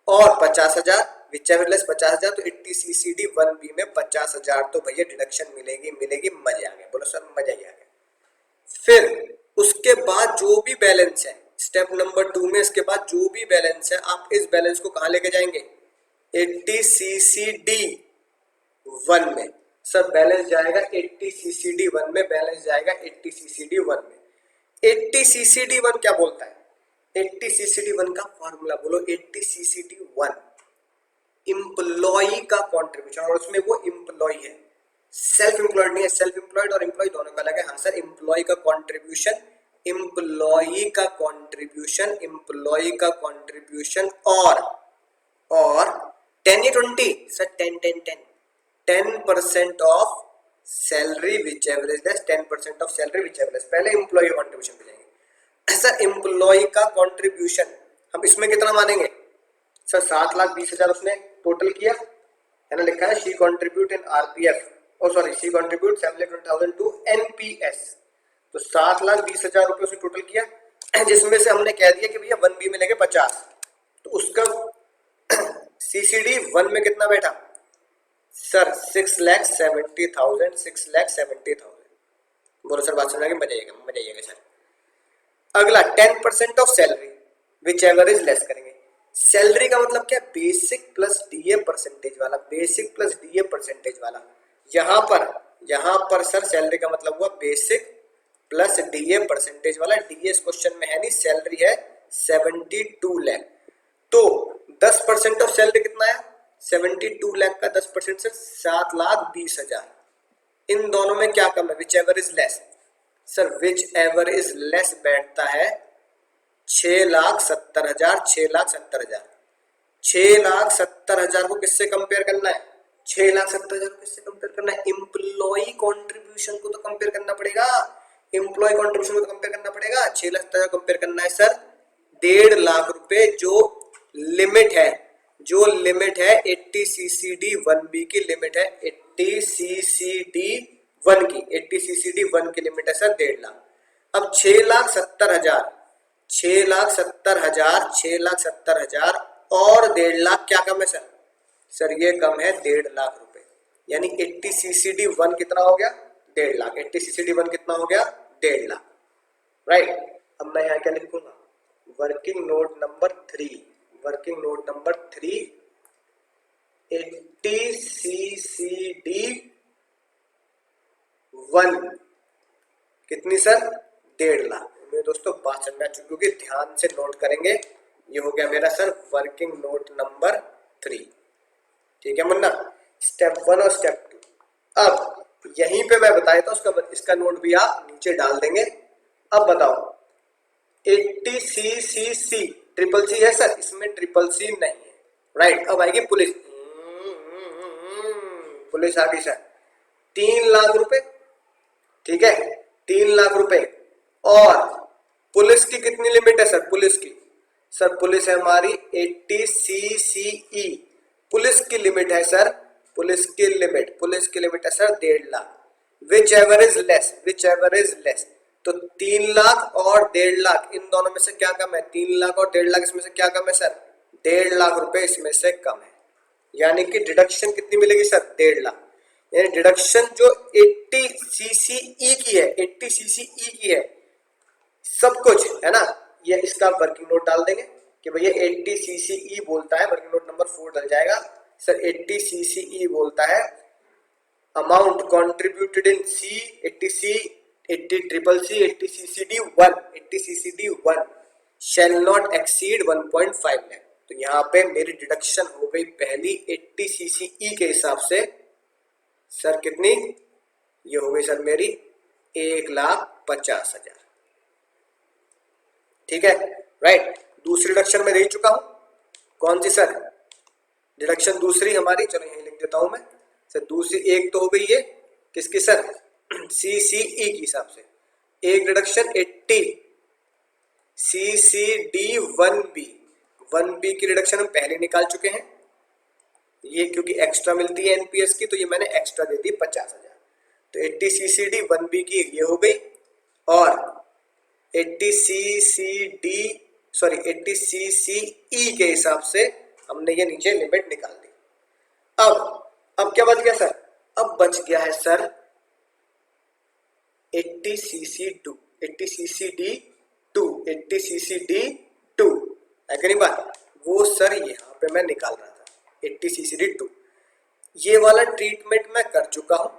और 50,000 विच एवर लेस 50,000, तो 80CCD 1B में 50,000 तो भैया डिडक्शन मिलेगी। मजे आ गए, बोलो सर मजा ही आ गया। फिर उसके बाद जो भी बैलेंस है स्टेप नंबर 2 में, इसके बाद जो भी बैलेंस है आप इस बैलेंस को कहां लेके जाएंगे? 80CCD 1 में। सर बैलेंस जाएगा 80CCD 1 में, बैलेंस जाएगा 80CCD 1 में। 80CCD 1 क्या बोलता है? 80CCD 1 का फॉर्मूला बोलो। 80CCD 1 इम्प्लॉई का कंट्रीब्यूशन, और उसमें वो इम्प्लॉई है, सेल्फ एम्प्लॉयड नहीं है। सेल्फ एम्प्लॉयड और एम्प्लॉय दोनों का अलग है। हाँ सर, एम्प्लॉय का कंट्रीब्यूशन और 10 या 20 sir 10% of salary which ever is less, 10% of salary which ever less. पहले एम्प्लॉय कंट्रीब्यूशन पे जाएंगे। सर एम्प्लॉय का कंट्रीब्यूशन हम इसमें कितना मानेंगे सर? 7,20,000 उसने टोटल किया है ना, लिखा है she contribute in RPF, she contribute 7,20,000 to NPS। तो 7,20,000 रुपए उसने टोटल किया, जिसमें से हमने कह दिया कि भैया 1B में लेंगे 50। तो उसका CCD 1 में कितना बैठा सर? 6,70,000। बोलो सर बात सुना के मजा आएगा सर। अगला 10% of salary which ever is less करेंगे। सैलरी का मतलब क्या? बेसिक प्लस DA परसेंटेज वाला, बेसिक प्लस DA परसेंटेज वाला। यहाँ पर सर सैलरी का मतलब हुआ बेसिक प्लस DA परसेंटेज वाला। DA इस क्वेश्चन में है नहीं, सैलरी है 72 लाख। तो 10% ऑफ सैलरी कितना है? 72 लाख का 10% सर 7,20,000। इन दोनों में क्या कम है? Whichever is less. Sir which ever is less बैठता है 6,70,000। 6,70,000 को किससे कंपेयर करना है? 6,70,000 को किससे कंपेयर करना है? एम्प्लॉय कंट्रीब्यूशन को तो कंपेयर करना पड़ेगा। 6,70,000 कंपेयर करना है सर 1.5 लाख रुपए, जो लिमिट है 80CCD 1B की लिमिट है। 80CCD 1 की लिमिट है सर 1.5 लाख। अब 6,70,000 और 1.5 लाख क्या कम है सर? सर ये कम है 1.5 लाख रुपए, यानी 80CCD 1 कितना हो गया? 1.5 लाख। 80CCD 1 कितना हो गया? 1.5 लाख, राइट। अब मैं यहाँ क्या लिखूंगा? वर्किंग नोट नंबर 3 80CCD 1 कितनी सर? 1.5 लाख। मेरे दोस्तों बात समझ में आ चुकी होगी, ध्यान से नोट करेंगे। ये हो गया मेरा सर वर्किंग नोट नंबर 3, ठीक है मुन्ना? स्टेप 1 और स्टेप 2। अब यहीं पे मैं बताया था इसका नोट भी आप नीचे डाल देंगे। अब बताओ 80CCC ट्रिपल सी है सर, इसमें ट्रिपल सी नहीं है, राइट। अब आएगी पुलिस आ गई सर 3 लाख रुपए, ठीक है 3 लाख रुपए। और पुलिस की कितनी लिमिट है सर? पुलिस है हमारी 80CCE। पुलिस की लिमिट है sir 1.5 lakh. Which ever is less तो 3 लाख और 1.5 लाख इन दोनों में से क्या कम है? 3 लाख और 1.5 लाख इसमें से क्या कम है सर? 1.5 लाख रुपए इसमें से कम है, यानी कि डिडक्शन कितनी मिलेगी सर? 1.5 लाख। यानी डिडक्शन जो 80 CCE की है, 80 CCE की है, सब कुछ है ना, ये इसका वर्किंग नोट डाल देंगे कि भैया 80 CCE बोलता है, वर्किंग नोट नंबर 4 डल जाएगा सर। 80 CCE बोलता है amount contributed in C 80C 80 triple C 80 CCD 1 80 CCD 1 shall not exceed 1.5 lakh. तो यहाँ पे मेरी डिडक्शन हो गई पहली 80 CCE के हिसाब से सर कितनी? ये हो गई सर मेरी 1,50,000। ठीक है, राइट। दूसरी डिडक्शन में दे चुका हूं, कौन सी सर? डिडक्शन दूसरी हमारी, चलो यही लिख देता हूं मैं सर। दूसरी एक तो हो गई है किसकी सर? CCE के हिसाब से। एक डिडक्शन 80 CCD 1B की डिडक्शन हम पहले निकाल चुके हैं, ये क्योंकि एक्स्ट्रा मिलती है एनपीएस की तो ये मैंने एक्स्ट्रा दे दी 50,000। तो 80 CCD 1B की ये हो गई और 80 CCE के हिसाब से हमने ये नीचे लिमिट निकाल दी। अब क्या बच गया सर? अब बच गया है सर 80 CCD 2 है कि नहीं बात? वो सर यहाँ पे मैं निकाल रहा था 80 CCD 2। ये वाला ट्रीटमेंट मैं कर चुका हूँ,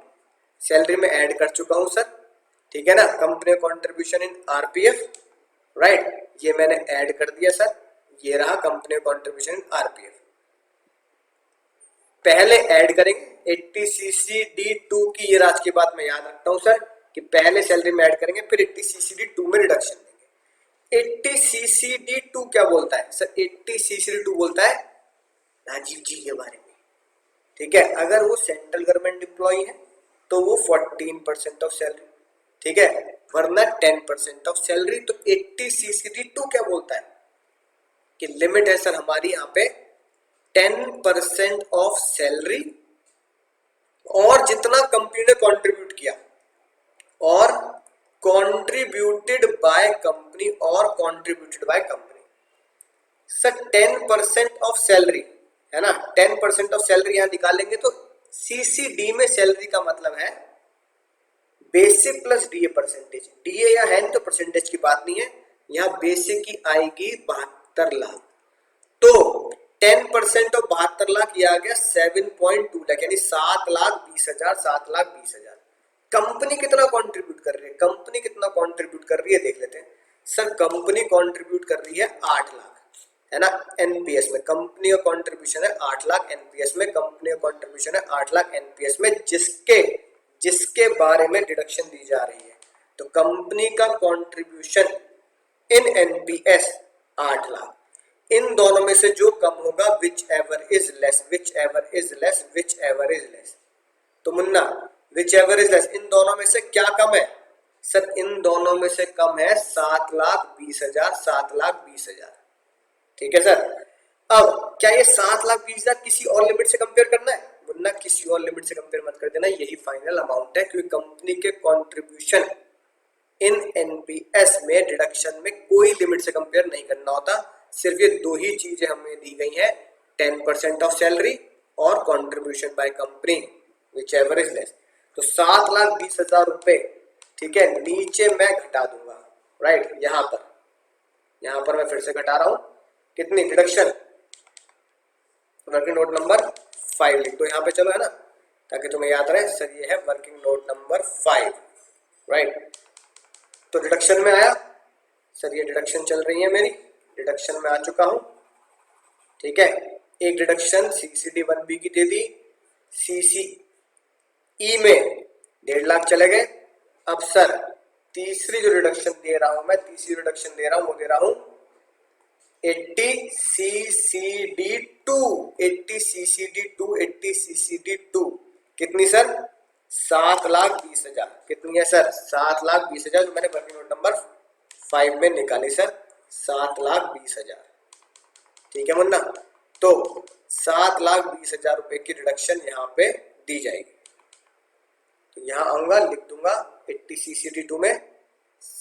सैलरी में ऐड कर चुका हूँ सर, ठीक है ना। Company contribution in RPF, right, ये मैंने ऐड कर दिया सर। ये रहा कंपनी कॉन्ट्रीब्यूशन इन RPF। पहले ऐड करेंगे 80 CCD 2 की, ये राज की बात मैं याद रखता हूं सर कि पहले सैलरी में ऐड करेंगे फिर 80 CCD 2 में रिडक्शन देंगे। 80 CCD 2 क्या बोलता है सर? 80 CCD 2 बोलता है राजीव जी के बारे में, ठीक है। अगर वो सेंट्रल गवर्नमेंट एम्प्लॉई है तो वो 14% ऑफ सैलरी, ठीक है, वरना 10% ऑफ सैलरी। तो 80 CCD 2 क्या बोलता है कि लिमिट है सर हमारी यहाँ पे 10% ऑफ सैलरी और जितना कंपनी ने कंट्रीब्यूट किया और कंट्रीब्यूटेड बाय कंपनी और contributed by company. Sir 10% of salary है ना, 10% ऑफ सैलरी यहां निकालेंगे तो CCD में सैलरी का मतलब है basic plus DA percentage. DA या है तो परसेंटेज की बात नहीं है, यहां बेसिक की आएगी 72 लाख। तो 10% ऑफ 72 लाख ये आ गया 7.2 लाख, यानी 7,20,000 7,20,000। कंपनी कितना कंट्रीब्यूट कर रही है? कंपनी कितना कंट्रीब्यूट कर रही है देख लेते हैं सर। कंपनी कंट्रीब्यूट कर रही है 8 लाख, है ना, एनपीएस में। कंपनी का कंट्रीब्यूशन है 8 लाख एनपीएस में, कंपनी का कंट्रीब्यूशन है 8 लाख एनपीएस में, जिसके बारे में डिडक्शन दी जा रही है। तो कंपनी का कंट्रीब्यूशन इन एनपीएस 8 लाख। इन दोनों में से जो कम होगा विच एवर इज लेस। तो मुन्ना विच एवर इज लेस, इन दोनों में से क्या कम है सर? इन दोनों में से कम है 7,20,000 7,20,000, ठीक है सर। अब क्या ये 7,20,000 किसी और लिमिट से कंपेयर करना है? मुन्ना किसी और लिमिट से कंपेयर मत कर देना, यही फाइनल अमाउंट है, क्योंकि कंपनी के कंट्रीब्यूशन इन एनपीएस में डिडक्शन में कोई लिमिट से कंपेयर नहीं करना होता। सिर्फ ये दो ही चीजें हमें दी गई हैं, 10% ऑफ सैलरी और contribution by company which ever is less. तो 7,20,000 रुपए, ठीक है, नीचे मैं घटा दूंगा, राइट। यहां पर मैं फिर से घटा रहा हूं कितनी डिडक्शन, वर्किंग नोट नंबर 5 लिख दो यहाँ पे, चलो, है ना, ताकि तुम्हें याद रहे सर। ये है वर्किंग नोट नंबर 5, राइट। तो डिडक्शन में आया सर, ये डिडक्शन चल रही है मेरी, डिडक्शन में आ चुका हूं, ठीक है। एक डिडक्शन CCD 1B की दे दी, CCE में 1.5 लाख चले गए। अब सर तीसरी जो रिडक्शन दे रहा हूं मैं, वो दे रहा हूं 80 CCD 2 कितनी सर? 7,20,000। कितनी है सर? 7,20,000, जो मैंने वर्किंग नोट नंबर 5 में निकाली सर, 7,20,000, ठीक है मुन्ना। तो 7,20,000 रुपए की रिडक्शन यहाँ पे दी जाएगी। तो यहाँ आऊंगा, लिख दूंगा 80 CCD 2 में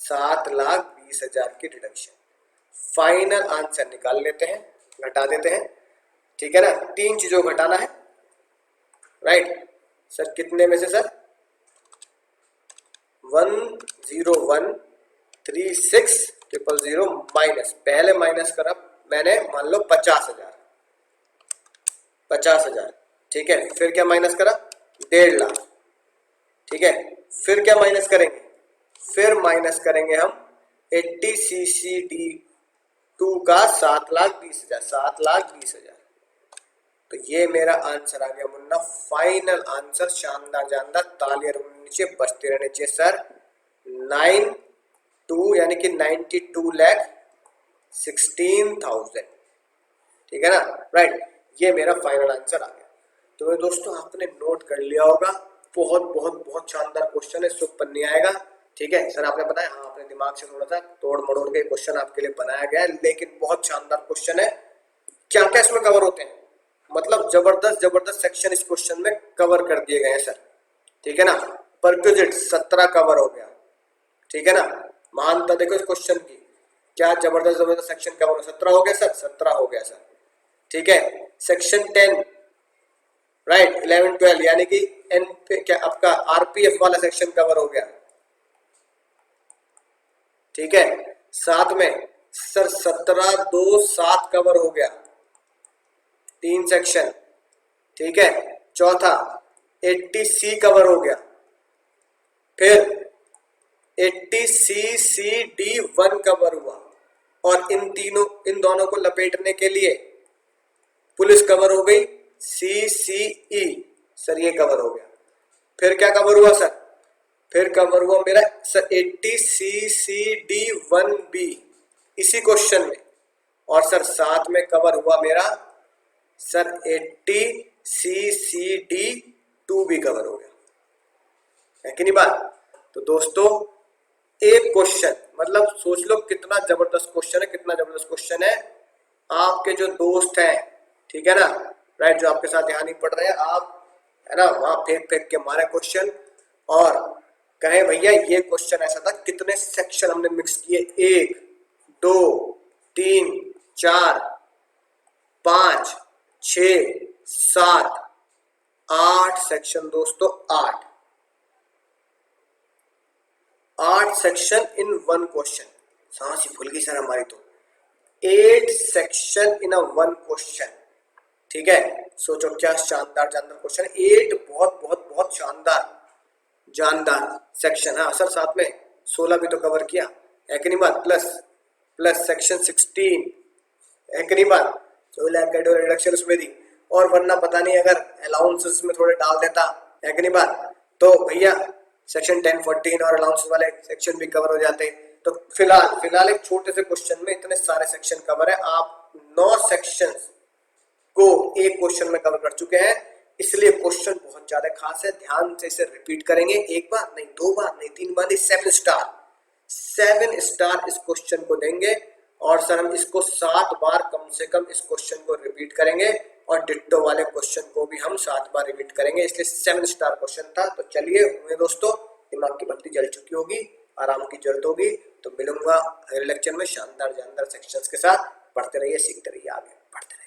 7,20,000 की डिडक्शन। फाइनल आंसर निकाल लेते हैं, घटा देते हैं, ठीक है ना। 3 चीजों को घटाना है, राइट सर। कितने में से सर? 10136,000 माइनस, पहले माइनस करा मैंने मान लो 50,000, ठीक है। फिर क्या माइनस करा? 1.5 लाख, ठीक है। फिर क्या माइनस करेंगे? फिर माइनस करेंगे हम 80CCD2 का 7,20,000, 7,20,000। तो ये मेरा आंसर आ गया मुन्ना, फाइनल आंसर। शानदार जानदार, तालियां नीचे बजते रहने चाहिए सर। 92 यानी कि 92,16,000, ठीक है ना, राइट। ये मेरा फाइनल आंसर आ गया। तो मेरे दोस्तों आपने नोट कर लिया होगा, बहुत बहुत बहुत शानदार क्वेश्चन है, सुख पन्नी आएगा, ठीक है सर। आपने बताया, हाँ अपने दिमाग से थोड़ा सा तोड़ मड़ोड़ के क्वेश्चन आपके लिए बनाया गया है, लेकिन बहुत शानदार क्वेश्चन है। क्या क्या इसमें कवर होते हैं, मतलब जबरदस्त जबरदस्त सेक्शन इस क्वेश्चन में कवर कर दिए गए हैं सर, ठीक है ना। परक्विजिट 17 कवर हो गया, ठीक है ना। महानता देखो इस क्वेश्चन की, क्या जबरदस्त जबरदस्त सेक्शन कवर, 17 हो गया सर, 17 हो गया सर, ठीक है। सेक्शन 10, राइट, 11 12 यानी कि एन क्या आपका आरपीएफ वाला सेक्शन कवर हो गया, ठीक है। साथ में सर 17 2 7 कवर हो गया, 3 सेक्शन, ठीक है। चौथा 80C कवर हो गया, फिर 80CCD1 कवर हुआ, और इन दोनों को लपेटने के लिए पुलिस कवर हो गई, CCE सर, ये कवर हो गया। फिर क्या कवर हुआ सर? फिर कवर हुआ मेरा सर 80CCD1B इसी क्वेश्चन में, और सर साथ में कवर हुआ मेरा सर 80CCD2 भी कवर हो गया, है कि नहीं बात। तो दोस्तों एक क्वेश्चन, मतलब सोच लो कितना जबरदस्त क्वेश्चन है, कितना जबरदस्त क्वेश्चन है। आपके जो दोस्त हैं, ठीक है ना, राइट, जो आपके साथ यहाँ नहीं पढ़ रहे हैं, आप है ना वहां फेंक फेंक के मारे क्वेश्चन, और कहे भैया ये क्वेश्चन ऐसा था, कितने सेक्शन हमने मिक्स किए, 1 2 3 4 5 6 7 8 सेक्शन दोस्तों, 8 सेक्शन इन 1 क्वेश्चन। सांस ही भूल गई सर हमारी तो। 8 सेक्शन इन 1 क्वेश्चन, ठीक है। सोचो क्या शानदार जानदार क्वेश्चन, 8 बहुत बहुत बहुत शानदार जानदार सेक्शन। हाँ सर साथ में 16 भी तो कवर किया, है कि नहीं बात, प्लस सेक्शन 16, है कि नहीं बात। 16 कैटेगरी रिडक्शन उसमें दी, और वरना पता नहीं अगर अलाउंसेस में थोड़े डाल देता, है कि नहीं बात, तो भैया सेक्शन 10 14 और अलाउंसेस वाले सेक्शन भी कवर हो जाते। तो फिलहाल एक छोटे से क्वेश्चन में इतने सारे सेक्शन कवर है। आप 9 सेक्शंस को एक क्वेश्चन में कवर कर चुके हैं, इसलिए क्वेश्चन बहुत ज्यादा खास है। ध्यान से इसे रिपीट करेंगे, एक बार नहीं, 2 बार नहीं, 3 बार नहीं, 7 स्टार इस क्वेश्चन को देंगे। और सर हम इसको 7 बार कम से कम इस क्वेश्चन को रिपीट करेंगे, और डिट्टो वाले क्वेश्चन को भी हम 7 बार रिपीट करेंगे, इसलिए 7 स्टार क्वेश्चन था। तो चलिए मेरे दोस्तों, दिमाग की बत्ती जल चुकी होगी, आराम की जरूरत होगी, तो मिलूंगा अगले लेक्चर में शानदार जानदार सेक्शंस के साथ। पढ़ते रहिए, सीखते रहिए, आगे बढ़ते रहिए।